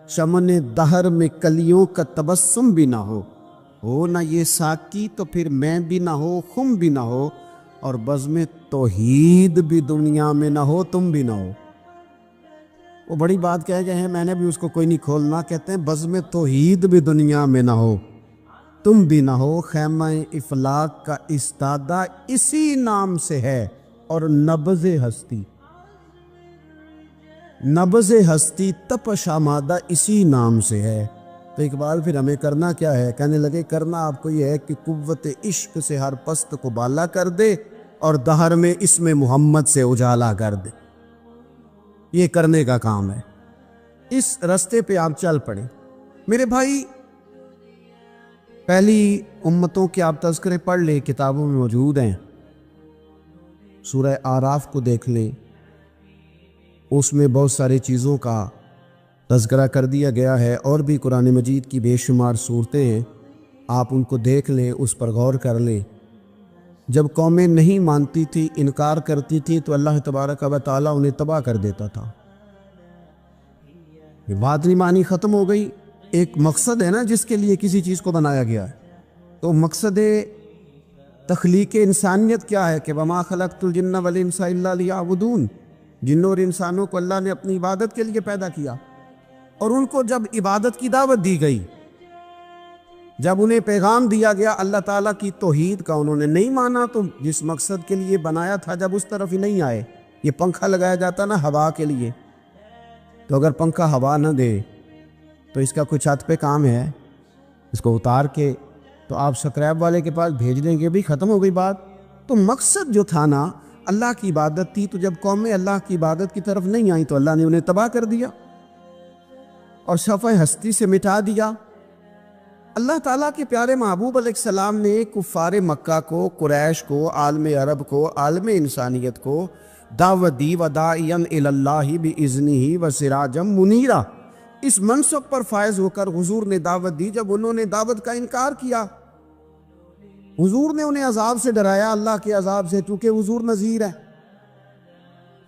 چمن دہر میں کلیوں کا تبسم بھی نہ ہو نہ یہ ساقی تو پھر میں بھی نہ ہو، خم بھی نہ ہو، اور بزم توحید بھی دنیا میں نہ ہو، تم بھی نہ ہو۔ وہ بڑی بات کہہ گئے ہیں، میں نے بھی اس کو کوئی نہیں کھولنا، کہتے ہیں بزم توحید بھی دنیا میں نہ ہو، تم بھی نہ ہو، خیمہ افلاق کا استادہ اسی نام سے ہے، اور نبض ہستی تپش آمادہ اسی نام سے ہے۔ تو اقبال پھر ہمیں کرنا کیا ہے؟ کہنے لگے کرنا آپ کو یہ ہے کہ قوت عشق سے ہر پست کو بالا کر دے اور دہر میں اسم محمد سے اجالا کر دے۔ یہ کرنے کا کام ہے، اس رستے پہ آپ چل پڑیں۔ میرے بھائی، پہلی امتوں کے آپ تذکرے پڑھ لیں، کتابوں میں موجود ہیں، سورہ اعراف کو دیکھ لیں، اس میں بہت ساری چیزوں کا تذکرہ کر دیا گیا ہے، اور بھی قرآن مجید کی بے شمار صورتیں ہیں، آپ ان کو دیکھ لیں، اس پر غور کر لیں۔ جب قومیں نہیں مانتی تھی، انکار کرتی تھی، تو اللہ تبارک و تعالیٰ انہیں تباہ کر دیتا تھا۔ یہ بات نہیں مانی، ختم ہو گئی۔ ایک مقصد ہے نا جس کے لیے کسی چیز کو بنایا گیا ہے، تو مقصد تخلیق انسانیت کیا ہے کہ وَمَا خَلَقْتُ الْجِنَّ وَالْإِنسَ إِلَّا لِيَعْبُدُونِ، جنوں اور انسانوں کو اللہ نے اپنی عبادت کے لیے پیدا کیا، اور ان کو جب عبادت کی دعوت دی گئی، جب انہیں پیغام دیا گیا اللہ تعالیٰ کی توحید کا، انہوں نے نہیں مانا، تو جس مقصد کے لیے بنایا تھا جب اس طرف ہی نہیں آئے۔ یہ پنکھا لگایا جاتا نا ہوا کے لیے، تو اگر پنکھا ہوا نہ دے تو اس کا کوئی چھت پہ کام ہے، اس کو اتار کے تو آپ سکریب والے کے پاس بھیج دیں گے، بھی ختم ہو گئی بات۔ تو مقصد جو تھا نا اللہ کی عبادت تھی، تو جب قومیں اللہ کی عبادت کی طرف نہیں آئیں تو اللہ نے انہیں تباہ کر دیا اور صفحہ ہستی سے مٹا دیا۔ اللہ تعالیٰ کے پیارے محبوب علیہ السلام نے کفار مکہ کو، قریش کو، عالم عرب کو، عالم انسانیت کو دعوت دی، وَدَاعِيًا إِلَى اللَّهِ بِإِذْنِهِ وَسِرَاجًا مُنِيرًا۔ اس منصب پر فائز ہو کر حضور نے دعوت دی۔ جب انہوں نے دعوت کا انکار کیا، حضور نے انہیں عذاب سے ڈرایا، اللہ کے عذاب سے، چونکہ حضور نذیر ہے۔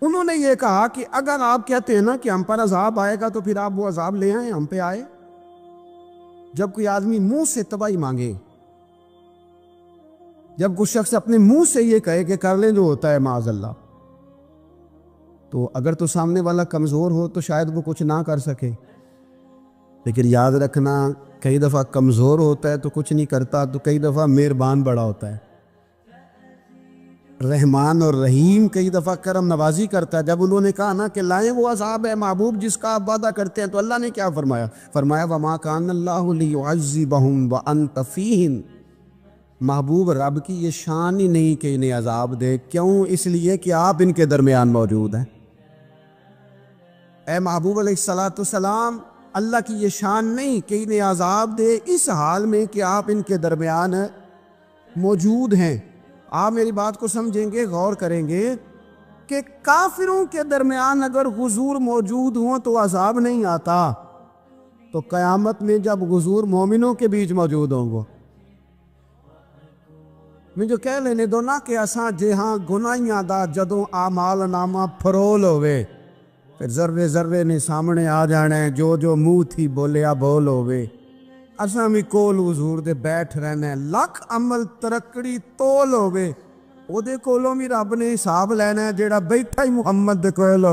انہوں نے یہ کہا کہ اگر آپ کہتے ہیں نا کہ ہم پر عذاب آئے گا تو پھر آپ وہ عذاب لے آئیں، ہم پہ آئے۔ جب کوئی آدمی منہ سے تباہی مانگے، جب کوئی شخص اپنے منہ سے یہ کہے کہ کر لیں جو ہوتا ہے معاذ اللہ، تو اگر تو سامنے والا کمزور ہو تو شاید وہ کچھ نہ کر سکے، لیکن یاد رکھنا کئی دفعہ کمزور ہوتا ہے تو کچھ نہیں کرتا، تو کئی دفعہ مہربان بڑا ہوتا ہے، رحمان اور رحیم کئی دفعہ کرم نوازی کرتا ہے۔ جب انہوں نے کہا نا کہ لائیں وہ عذاب ہے محبوب جس کا آپ وعدہ کرتے ہیں، تو اللہ نے کیا فرمایا؟ فرمایا وَمَا كَانَ اللَّهُ لِيُعَذِّبَهُمْ وَأَنْتَ فِيهِمْ۔ محبوب رب کی یہ شان ہی نہیں کہ انہیں عذاب دے، کیوں؟ اس لیے کہ آپ ان کے درمیان موجود ہیں۔ اے محبوب علیہ السلام، اللہ کی یہ شان نہیں کہ انہیں عذاب دے اس حال میں کہ آپ ان کے درمیان موجود ہیں۔ آپ میری بات کو سمجھیں گے، غور کریں گے کہ کافروں کے درمیان اگر حضور موجود ہوں تو عذاب نہیں آتا، تو قیامت میں جب حضور مومنوں کے بیچ موجود ہوں گے، مجھے کہہ لینے دو نا کہ اساں جہاں گناہیاں دا جدوں اعمال نامہ پھرول ہوئے، پھر ذرے ذرے نے سامنے آ جانا ہے، جو جو منہ تھی بولیا بول ہوئے، اساں بھی کول حضور دے بیٹھ رہنا ہے، لکھ عمل ترکڑی تول ہوے او دے کولوں بھی رب نے حساب لینا ہے جیڑا بیٹھا ہی محمد دے کول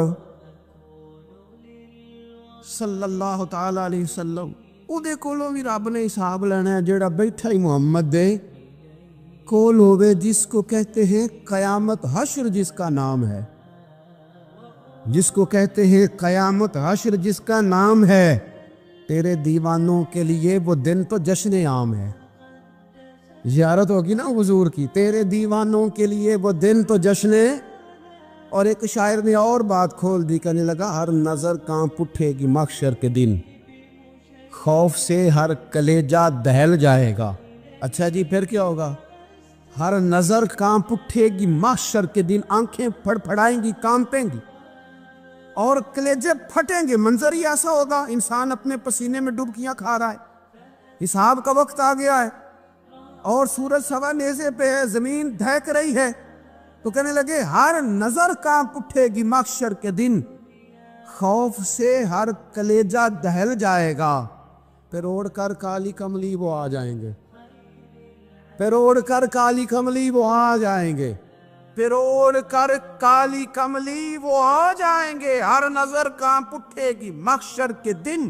صلی اللہ تعالی علیہ وسلم، او دے کولوں بھی رب نے حساب لینا ہے جیڑا بیٹھا ہی محمد دے کول ہوے، جس کو کہتے ہیں قیامت حشر، جس کا نام ہے، جس کو کہتے ہیں قیامت حشر، جس کا نام ہے۔ تیرے دیوانوں کے لیے وہ دن تو جشن عام ہے، زیارت ہوگی نا حضور کی، تیرے دیوانوں کے لیے وہ دن تو جشن ہے۔ اور ایک شاعر نے اور بات کھول دی، کہنے لگا ہر نظر کانپ اٹھے گی محشر کے دن، خوف سے ہر کلیجہ دہل جائے گا۔ اچھا جی پھر کیا ہوگا؟ ہر نظر کانپ اٹھے گی محشر کے دن، آنکھیں پھڑ پھڑائیں گی، کانپیں گی اور کلیجے پھٹیں گے۔ منظر ہی ایسا ہوگا، انسان اپنے پسینے میں ڈبکیاں کھا رہا ہے، حساب کا وقت آ گیا ہے اور سورج سوا نیزے پہ ہے، زمین دھڑک رہی ہے، تو کہنے لگے ہر نظر کانپ اٹھے گی محشر کے دن، خوف سے ہر کلیجہ دہل جائے گا۔ پھر اوڑھ کر کالی کملی وہ آ جائیں گے، پھر اوڑھ کر کالی کملی وہ آ جائیں گے، پھر اوڑھ کر کالی کملی وہ آ جائیں گے، ہر نظر کانپ اٹھے گی محشر کے دن،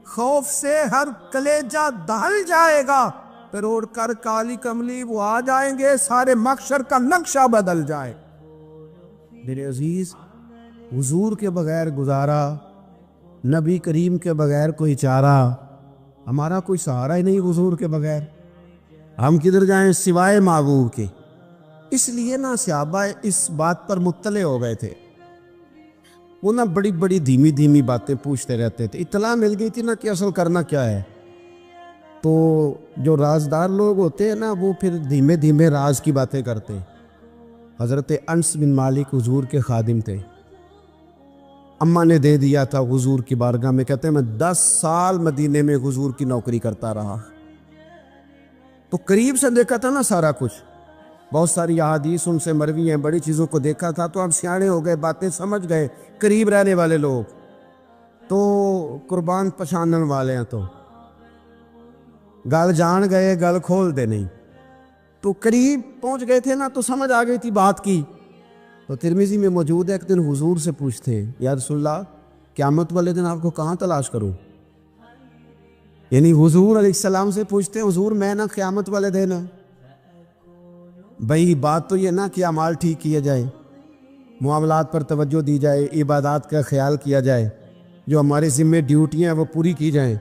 خوف سے ہر کلیجہ دہل جائے گا، پھر اوڑھ کر کالی کملی وہ آ جائیں گے، سارے محشر کا نقشہ بدل جائے۔ میرے عزیز، حضور کے بغیر گزارا، نبی کریم کے بغیر کوئی چارہ، ہمارا کوئی سہارا ہی نہیں حضور کے بغیر، ہم کدھر جائیں سوائے معبود کے۔ اس لیے نا صحابہ اس بات پر مطلع ہو گئے تھے، وہ نا بڑی بڑی دھیمی دھیمی باتیں پوچھتے رہتے تھے، اطلاع مل گئی تھی نا کہ اصل کرنا کیا ہے۔ تو جو رازدار لوگ ہوتے ہیں نا وہ پھر دھیمے دھیمے راز کی باتیں کرتے ہیں۔ حضرت انس بن مالک حضور کے خادم تھے، اماں نے دے دیا تھا حضور کی بارگاہ میں، کہتے ہیں میں 10 سال مدینے میں حضور کی نوکری کرتا رہا، تو قریب سے دیکھا تھا نا سارا کچھ، بہت ساری احادیث ان سے مروی ہیں، بڑی چیزوں کو دیکھا تھا، تو اب سیانے ہو گئے، باتیں سمجھ گئے، قریب رہنے والے لوگ تو قربان پچھانن والے ہیں، تو گل جان گئے، گل کھول دے نہیں، تو قریب پہنچ گئے تھے نا، تو سمجھ آ گئی تھی بات کی۔ تو ترمذی میں موجود ہے، ایک دن حضور سے پوچھتے ہیں یا رسول اللہ قیامت والے دن آپ کو کہاں تلاش کروں؟ یعنی حضور علیہ السلام سے پوچھتے ہیں حضور میں نا قیامت والے دن، بھئی بات تو یہ نا کہ اعمال ٹھیک کیے جائے، معاملات پر توجہ دی جائے، عبادات کا خیال کیا جائے، جو ہمارے ذمہ ڈیوٹیاں ہیں وہ پوری کی جائیں،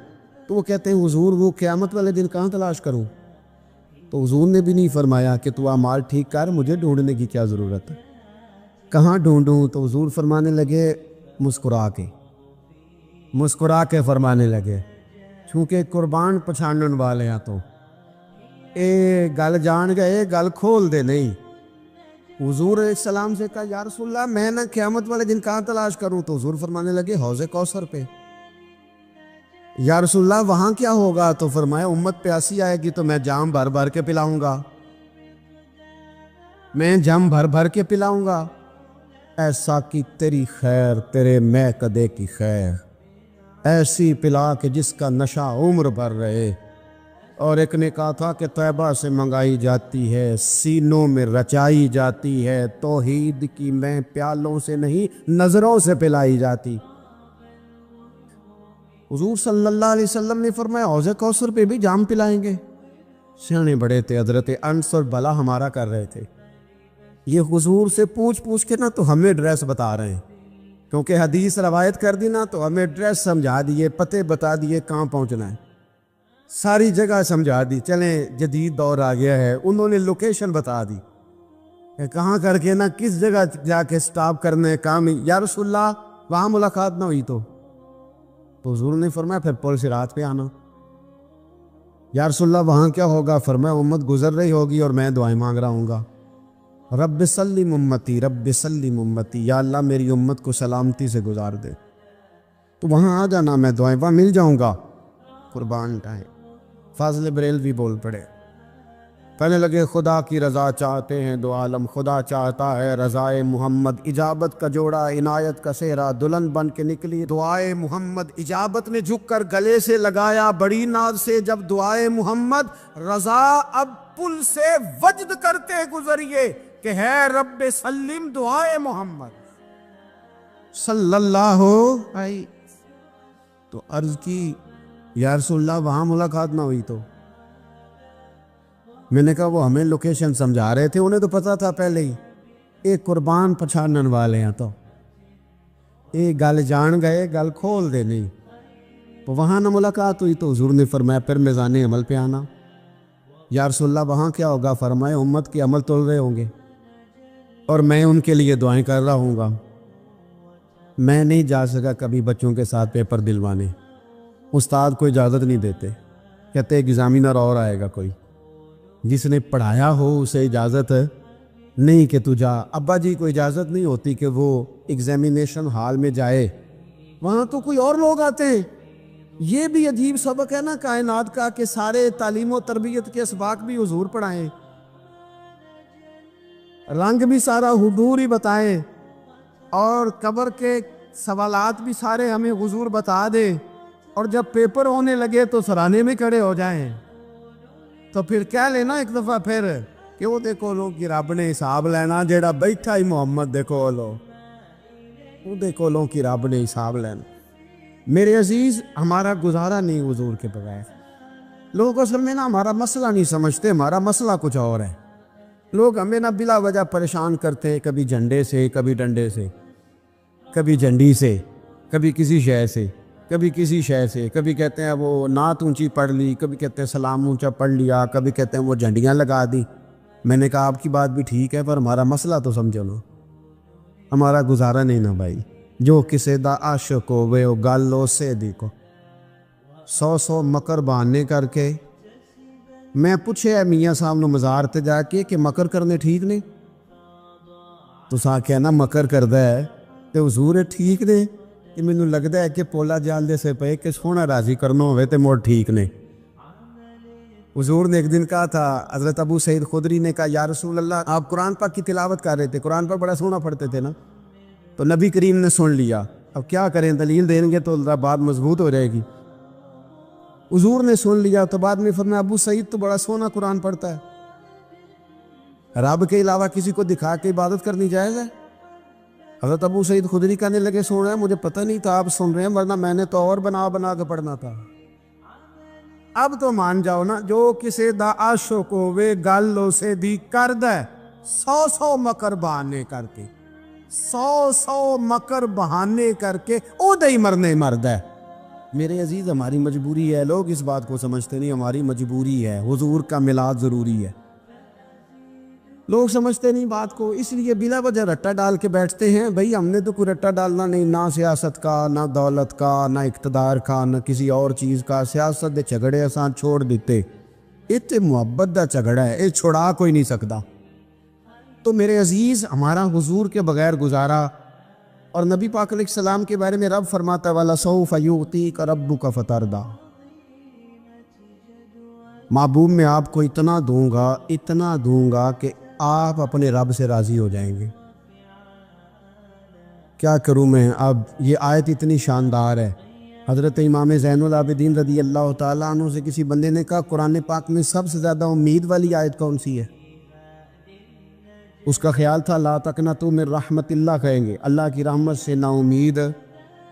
تو وہ کہتے ہیں حضور وہ قیامت والے دن کہاں تلاش کروں؟ تو حضور نے بھی نہیں فرمایا کہ تو اعمال ٹھیک کر، مجھے ڈھونڈنے کی کیا ضرورت ہے، کہاں ڈھونڈوں؟ تو حضور فرمانے لگے مسکرا کے فرمانے لگے، چونکہ قربان پچھانن والے ہیں، تو اے گل جان گئے، گل کھول دے نہیں۔ حضور علیہ السلام سے کہا یا رسول اللہ میں نہ قیامت والے دن کہاں تلاش کروں؟ تو حضور فرمانے لگے حوض کوثر پہ۔ یا رسول اللہ وہاں کیا ہوگا؟ تو فرمایا امت پیاسی آئے گی تو میں جام بھر بھر کے پلاؤں گا، میں جام بھر بھر کے پلاؤں گا۔ ایسا کی تیری خیر تیرے میں کدے کی خیر، ایسی پلا کہ جس کا نشہ عمر بھر رہے۔ اور ایک نے کہا تھا کہ طیبہ سے منگائی جاتی ہے، سینوں میں رچائی جاتی ہے، توحید کی میں پیالوں سے نہیں نظروں سے پلائی جاتی۔ حضور صلی اللہ علیہ وسلم نے فرمایا حوض کوثر پہ بھی جام پلائیں گے؟ سیانے بڑے تھے، حضرت انس اور بلا ہمارا کر رہے تھے، یہ حضور سے پوچھ پوچھ کے نا تو ہمیں ایڈریس بتا رہے ہیں، کیونکہ حدیث روایت کر دی نا تو ہمیں ایڈریس سمجھا دیے، پتے بتا دیے کہاں پہنچنا ہے، ساری جگہ سمجھا دی۔ چلیں جدید دور آ گیا ہے، انہوں نے لوکیشن بتا دی کہ کہاں کر کے نا کس جگہ جا کے سٹاپ کرنے کام۔ یا رسول اللہ وہاں ملاقات نہ ہوئی تو حضور نے فرمایا پھر پل صراط پہ آنا۔ یا رسول اللہ وہاں کیا ہوگا؟ فرمایا امت گزر رہی ہوگی اور میں دعائیں مانگ رہا ہوں گا، رب سلم امتی رب سلم امتی، یا اللہ میری امت کو سلامتی سے گزار دے، تو وہاں آ جانا، میں دعائیں وہاں مل جاؤں گا۔ قربان جائیں، فاضل بریلوی بول پڑے کہنے لگے خدا کی رضا چاہتے ہیں دو عالم، خدا چاہتا ہے رضائے محمد، اجابت کا جوڑا عنایت کا سہرا دلہن بن کے نکلی دعائے محمد، اجابت نے جھک کر گلے سے لگایا بڑی ناز سے جب دعائے محمد، رضا اب پل سے وجد کرتے گزریے کہ ہے رب سلم دعائے محمد صلی اللہ علیہ۔ تو عرض کی یا رسول اللہ وہاں ملاقات نہ ہوئی تو؟ میں نے کہا وہ ہمیں لوکیشن سمجھا رہے تھے، انہیں تو پتا تھا پہلے ہی، ایک قربان پچھانن والے ہیں تو ایک گل جان گئے گل کھول دے نہیں، تو وہاں نہ ملاقات ہوئی تو حضور نے فرمایا پھر میزان عمل پہ آنا۔ یا رسول اللہ وہاں کیا ہوگا؟ فرمائے امت کے عمل تول رہے ہوں گے اور میں ان کے لیے دعائیں کر رہا ہوں گا۔ میں نہیں جا سکا کبھی بچوں کے ساتھ پیپر دلوانے، استاد کو اجازت نہیں دیتے، کہتے ایگزامینر اور آئے گا کوئی، جس نے پڑھایا ہو اسے اجازت نہیں کہ تو جا۔ ابا جی کو اجازت نہیں ہوتی کہ وہ ایگزامینیشن ہال میں جائے، وہاں تو کوئی اور لوگ آتے ہیں۔ یہ بھی عجیب سبق ہے نا کائنات کا کہ سارے تعلیم و تربیت کے اسباق بھی حضور پڑھائیں، رنگ بھی سارا حضور ہی بتائیں، اور قبر کے سوالات بھی سارے ہمیں حضور بتا دے، اور جب پیپر ہونے لگے تو سرانے میں کھڑے ہو جائیں۔ تو پھر کہہ لینا ایک دفعہ پھر کہ وہ دیکھو لو کہ رب نے حساب لینا، جیڑا بیٹھا ہی محمد دیکھو لو، وہ دیکھو لو کہ رب نے حساب لینا۔ میرے عزیز ہمارا گزارا نہیں حضور کے بغیر۔ لوگ اصل میں نا ہمارا مسئلہ نہیں سمجھتے، ہمارا مسئلہ کچھ اور ہے۔ لوگ ہمیں نا بلا وجہ پریشان کرتے ہیں، کبھی جھنڈے سے، کبھی ڈنڈے سے، کبھی جھنڈی سے، کبھی کسی شے سے، کبھی کسی شے سے، کبھی کہتے ہیں وہ نعت اونچی پڑھ لی، کبھی کہتے ہیں سلام اونچا پڑھ لیا، کبھی کہتے ہیں وہ جھنڈیاں لگا دی۔ میں نے کہا آپ کی بات بھی ٹھیک ہے پر ہمارا مسئلہ تو سمجھو نا، ہمارا گزارا نہیں نا بھائی۔ جو کسے دا عاشق ہوئے وہ گل لو سے دیکھو، 100 مکر بہانے کر کے۔ میں پوچھے میاں صاحب نے مزار تے جا کے کہ مکر کرنے ٹھیک نہیں؟ تو سا کہنا مکر کردا ہے تے حضور ٹھیک نے کہ مینوں لگدا ہے کہ پولا جال دے سے پے کہ سونا راضی کرنا ہوئے تے موڑ ٹھیک نے۔ حضور نے ایک دن کہا تھا، حضرت ابو سعید خدری نے کہا یا رسول اللہ آپ قرآن پاک کی تلاوت کر رہے تھے، قرآن پاک بڑا سونا پڑھتے تھے نا، تو نبی کریم نے سن لیا، اب کیا کریں دلیل دیں گے تو بات مضبوط ہو جائے گی۔ حضور نے سن لیا تو بعد میں فرمایا ابو سعید تو بڑا سونا قرآن پڑھتا ہے، رب کے علاوہ کسی کو دکھا کے عبادت کرنی جائز ہے؟ حضرت ابو سعید خدری کہنے لگے سن رہے ہیں، مجھے پتہ نہیں تھا آپ سن رہے ہیں، ورنہ میں نے تو اور بنا بنا کے پڑھنا تھا۔ اب تو مان جاؤ نا، جو کسے دا عاشق ہوئے گل لو سے دی کرد ہے، 100 مکر بہانے کر کے، 100 مکر بہانے کر کے او دہی مرنے مرد ہے۔ میرے عزیز ہماری مجبوری ہے، لوگ اس بات کو سمجھتے نہیں، ہماری مجبوری ہے، حضور کا میلاد ضروری ہے۔ لوگ سمجھتے نہیں بات کو، اس لیے بلا وجہ رٹا ڈال کے بیٹھتے ہیں۔ بھئی ہم نے تو کوئی رٹا ڈالنا نہیں، نہ سیاست کا، نہ دولت کا، نہ اقتدار کا، نہ کسی اور چیز کا۔ سیاست دے جھگڑے آسان چھوڑ دیتے، اتنے محبت دا جھگڑا ہے، یہ چھڑا کوئی نہیں سکتا۔ تو میرے عزیز ہمارا حضور کے بغیر گزارا، اور نبی پاک علیہ السلام کے بارے میں رب فرماتا والا سوف یعطیک ربک فترضی، محبوب میں آپ کو اتنا دوں گا کہ آپ اپنے رب سے راضی ہو جائیں گے۔ کیا کروں میں اب، یہ آیت اتنی شاندار ہے۔ حضرت امام زین العابدین رضی اللہ تعالیٰ عنہ سے کسی بندے نے کہا قرآن پاک میں سب سے زیادہ امید والی آیت کون سی ہے؟ اس کا خیال تھا لا تقنطوا من رحمت اللہ کہیں گے، اللہ کی رحمت سے نا امید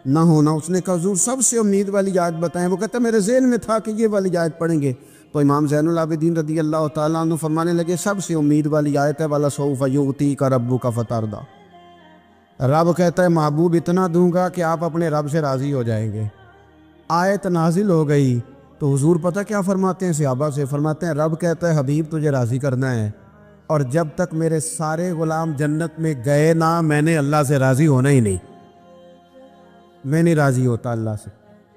نہ ہونا۔ اس نے کہا حضور سب سے امید والی آیت بتائیں، وہ کہتا میرے ذہن میں تھا کہ یہ والی آیت پڑھیں گے۔ تو امام زین العابدین رضی اللہ تعالیٰ عنہ فرمانے لگے سب سے امید والی آیت ہے والا سوف یعطیک ربک فترضی، رب کہتا ہے محبوب اتنا دوں گا کہ آپ اپنے رب سے راضی ہو جائیں گے۔ آیت نازل ہو گئی تو حضور پتہ کیا فرماتے ہیں صحابہ سے؟ فرماتے ہیں رب کہتا ہے حبیب تجھے راضی کرنا ہے، اور جب تک میرے سارے غلام جنت میں گئے نہ میں نے اللہ سے راضی ہونا ہی نہیں، میں نہیں راضی ہوتا اللہ سے۔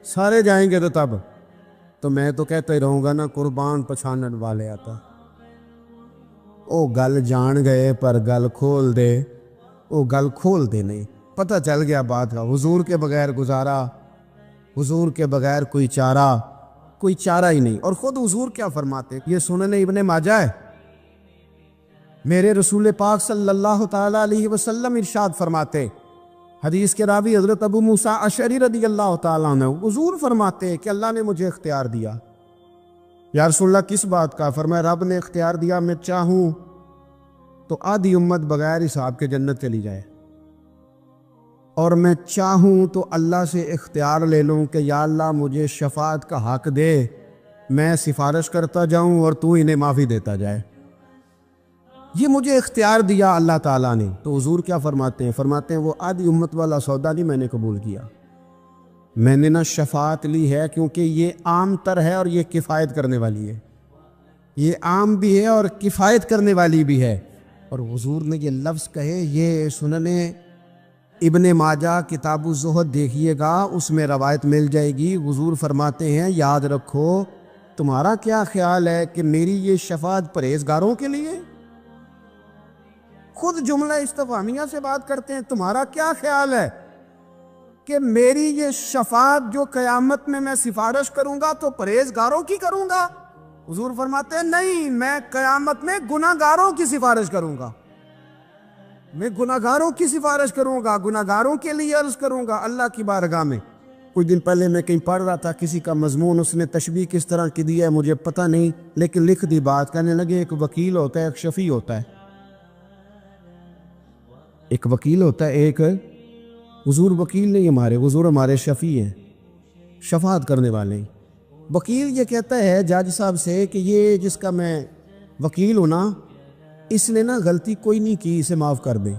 سارے جائیں گے تو میں تو کہتا ہی رہوں گا نا قربان پچھانن والے آتا، او گل جان گئے پر گل کھول دے، او گل کھول دے نہیں، پتہ چل گیا بات کا۔ حضور کے بغیر گزارا، حضور کے بغیر کوئی چارہ ہی نہیں۔ اور خود حضور کیا فرماتے، یہ سنن ابن ماجہ ہے، میرے رسول پاک صلی اللہ تعالیٰ علیہ وسلم ارشاد فرماتے، حدیث کے راوی حضرت ابو موسیٰ اشعری رضی اللہ تعالیٰ عنہ، حضور فرماتے کہ اللہ نے مجھے اختیار دیا۔ یا رسول اللہ کس بات کا؟ فرمایا رب نے اختیار دیا، میں چاہوں تو آدھی امت بغیر حساب کے جنت چلی جائے، اور میں چاہوں تو اللہ سے اختیار لے لوں کہ یا اللہ مجھے شفاعت کا حق دے، میں سفارش کرتا جاؤں اور تو انہیں معافی دیتا جائے۔ یہ مجھے اختیار دیا اللہ تعالیٰ نے۔ تو حضور کیا فرماتے ہیں؟ فرماتے ہیں وہ آدھی امت والا سودا نہیں میں نے قبول کیا، میں نے نہ شفاعت لی ہے، کیونکہ یہ عام تر ہے اور یہ کفایت کرنے والی ہے، یہ عام بھی ہے اور کفایت کرنے والی بھی ہے۔ اور حضور نے یہ لفظ کہے، یہ سنن ابن ماجہ کتاب الزہد دیکھیے گا، اس میں روایت مل جائے گی۔ حضور فرماتے ہیں یاد رکھو، تمہارا کیا خیال ہے کہ میری یہ شفاعت پرہیزگاروں کے لیے؟ خود جملہ استفہامیہ سے بات کرتے ہیں، تمہارا کیا خیال ہے کہ میری یہ شفاعت جو قیامت میں سفارش کروں گا تو پرہیزگاروں کی کروں گا؟ حضور فرماتے ہیں نہیں، میں قیامت میں گناہگاروں کی سفارش کروں گا، میں گناہگاروں کی سفارش کروں گا، گناہگاروں کے لیے عرض کروں گا اللہ کی بارگاہ میں۔ کچھ دن پہلے میں کہیں پڑھ رہا تھا، کسی کا مضمون اس نے تشبیہ کس طرح کی دی ہے مجھے پتہ نہیں، لیکن لکھ دی بات، کہنے لگے ایک وکیل ہوتا ہے، ایک شفیع ہوتا ہے، ایک وکیل ہوتا ہے، ایک حضور وکیل نہیں ہمارے، حضور ہمارے شفیع ہیں، شفاعت کرنے والے ہیں۔ وکیل یہ کہتا ہے جج صاحب سے کہ یہ جس کا میں وکیل ہوں نا، اس نے نا غلطی کوئی نہیں کی، اسے معاف کر دیں۔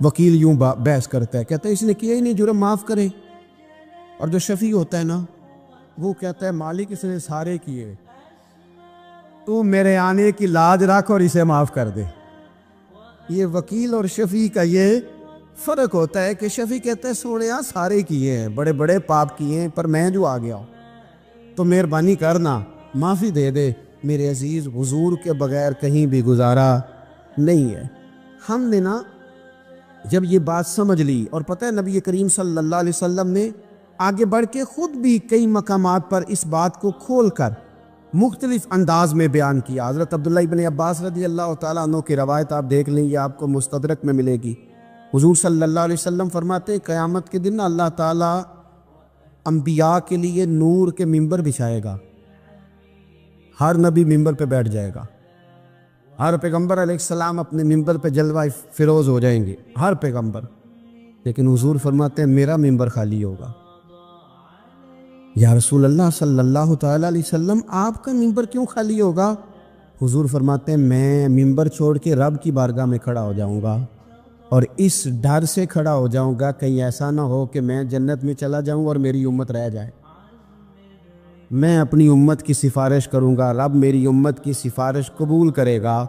وکیل یوں بحث کرتا ہے، کہتا ہے اس نے کیا ہی نہیں، جرم معاف کرے۔ اور جو شفیع ہوتا ہے نا، وہ کہتا ہے مالک اس نے سارے کیے، تو میرے آنے کی لاج رکھ اور اسے معاف کر دے۔ یہ وکیل اور شفیع کا یہ فرق ہوتا ہے کہ شفیع کہتا ہے سوڑیا سارے کیے ہیں، بڑے بڑے پاپ کیے ہیں، پر میں جو آ گیا ہوں تو مہربانی کرنا معافی دے دے۔ میرے عزیز، حضور کے بغیر کہیں بھی گزارا نہیں ہے۔ ہم نے نا جب یہ بات سمجھ لی، اور پتہ ہے نبی کریم صلی اللہ علیہ وسلم نے آگے بڑھ کے خود بھی کئی مقامات پر اس بات کو کھول کر مختلف انداز میں بیان کیا۔ حضرت عبداللہ ابن عباس رضی اللہ تعالیٰ عنہ کی روایت آپ دیکھ لیں، یہ آپ کو مستدرک میں ملے گی۔ حضور صلی اللہ علیہ وسلم فرماتے ہیں قیامت کے دن اللہ تعالیٰ انبیاء کے لیے نور کے ممبر بچھائے گا، ہر نبی ممبر پہ بیٹھ جائے گا، ہر پیغمبر علیہ السلام اپنے ممبر پہ جلوہ فروز ہو جائیں گے، ہر پیغمبر۔ لیکن حضور فرماتے ہیں میرا ممبر خالی ہوگا۔ یا رسول اللہ صلی اللہ تعالیٰ علیہ وسلم آپ کا ممبر کیوں خالی ہوگا؟ حضور فرماتے ہیں میں ممبر چھوڑ کے رب کی بارگاہ میں کھڑا ہو جاؤں گا، اور اس ڈر سے کھڑا ہو جاؤں گا کہیں ایسا نہ ہو کہ میں جنت میں چلا جاؤں اور میری امت رہ جائے۔ میں اپنی امت کی سفارش کروں گا، رب میری امت کی سفارش قبول کرے گا۔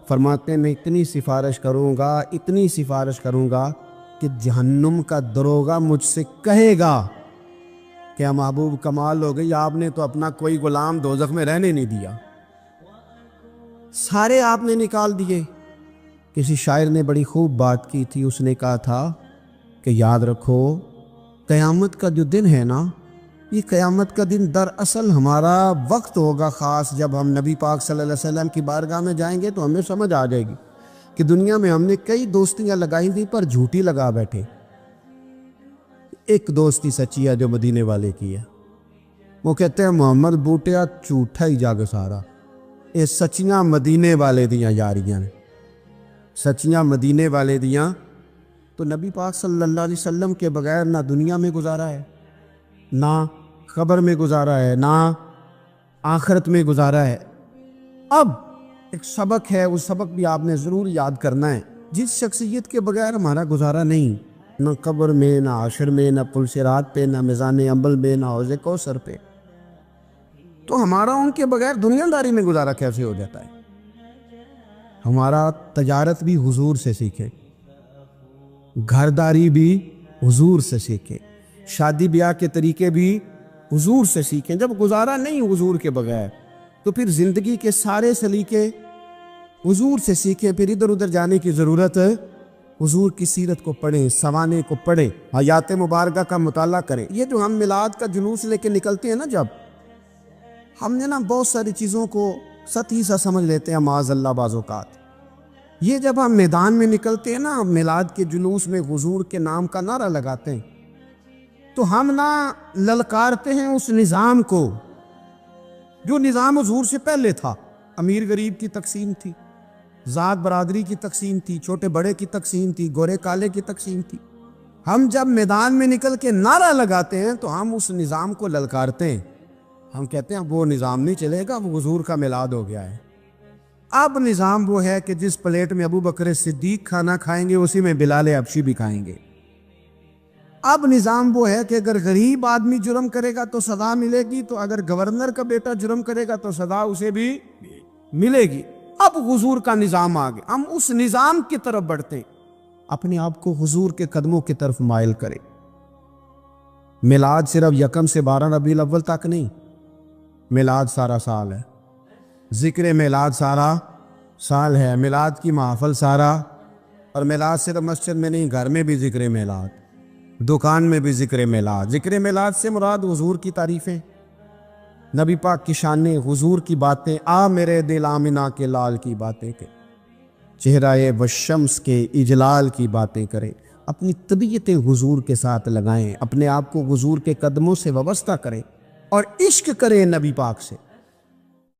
فرماتے ہیں میں اتنی سفارش کروں گا، اتنی سفارش کروں گا کہ جہنم کا دروغہ مجھ سے کہے گا کہ محبوب کمال ہو گئی، آپ نے تو اپنا کوئی غلام دوزخ میں رہنے نہیں دیا، سارے آپ نے نکال دیے۔ کسی شاعر نے بڑی خوب بات کی تھی، اس نے کہا تھا کہ یاد رکھو قیامت کا جو دن ہے نا، یہ قیامت کا دن دراصل ہمارا وقت ہوگا خاص، جب ہم نبی پاک صلی اللہ علیہ وسلم کی بارگاہ میں جائیں گے تو ہمیں سمجھ آ جائے گی کہ دنیا میں ہم نے کئی دوستیاں لگائی تھیں پر جھوٹی لگا بیٹھے۔ ایک دوستی سچی ہے جو مدینے والے کی ہے، وہ کہتے ہیں محمد بوٹیا جھوٹا ہی جاگ سارا، یہ سچیاں مدینے والے دیاں یاریاں نے، سچیاں مدینے والے دیاں۔ تو نبی پاک صلی اللہ علیہ وسلم کے بغیر نہ دنیا میں گزارا ہے، نہ قبر میں گزارا ہے، نہ آخرت میں گزارا ہے۔ اب ایک سبق ہے، وہ سبق بھی آپ نے ضرور یاد کرنا ہے۔ جس شخصیت کے بغیر ہمارا گزارا نہیں، نہ قبر میں، نہ عشر میں، نہ پل صراط پہ، نہ میزان عمل میں، نہ حوض کوثر پہ، تو ہمارا ان کے بغیر دنیا داری میں گزارا کیسے ہو جاتا ہے؟ ہمارا تجارت بھی حضور سے سیکھے، گھرداری بھی حضور سے سیکھے، شادی بیاہ کے طریقے بھی حضور سے سیکھیں۔ جب گزارا نہیں حضور کے بغیر تو پھر زندگی کے سارے سلیقے حضور سے سیکھیں۔ پھر ادھر ادھر جانے کی ضرورت ہے، حضور کی سیرت کو پڑھیں، سوانے کو پڑھیں، حیات مبارکہ کا مطالعہ کریں۔ یہ جو ہم میلاد کا جلوس لے کے نکلتے ہیں نا، جب ہم نے نا بہت ساری چیزوں کو سطحی سا سمجھ لیتے ہیں معاذ اللہ بعض اوقات، یہ جب ہم میدان میں نکلتے ہیں نا، میلاد کے جلوس میں حضور کے نام کا نعرہ لگاتے ہیں، تو ہم نہ للکارتے ہیں اس نظام کو جو نظام حضور سے پہلے تھا۔ امیر غریب کی تقسیم تھی، ذات برادری کی تقسیم تھی، چھوٹے بڑے کی تقسیم تھی، گورے کالے کی تقسیم تھی۔ ہم جب میدان میں نکل کے نعرہ لگاتے ہیں تو ہم اس نظام کو للکارتے ہیں۔ ہم کہتے ہیں وہ نظام نہیں چلے گا، وہ حضور کا میلاد ہو گیا ہے۔ اب نظام وہ ہے کہ جس پلیٹ میں ابو بکر صدیق کھانا کھائیں گے اسی میں بلال حبشی بھی کھائیں گے۔ اب نظام وہ ہے کہ اگر غریب آدمی جرم کرے گا تو سزا ملے گی، تو اگر گورنر کا بیٹا جرم کرے گا تو سزا اسے بھی ملے گی۔ اب حضور کا نظام آ گیا، ہم اس نظام کی طرف بڑھتے ہیں، اپنے آپ کو حضور کے قدموں کی طرف مائل کریں۔ میلاد صرف 1 سے 12 ربیع الاول تک نہیں، میلاد سارا سال ہے، ذکر میلاد سارا سال ہے، میلاد کی محفل سارا، اور میلاد صرف مسجد میں نہیں، گھر میں بھی ذکر میلاد، دکان میں بھی ذکر میلاد۔ ذکر میلاد سے مراد حضور کی تعریفیں، نبی پاک کی شانیں، حضور کی باتیں، آ میرے دل آمنہ کے لال کی باتیں کہ چہرہ والشمس کے اجلال کی باتیں کریں، اپنی طبیعت حضور کے ساتھ لگائیں، اپنے آپ کو حضور کے قدموں سے وابستہ کریں اور عشق کریں نبی پاک سے۔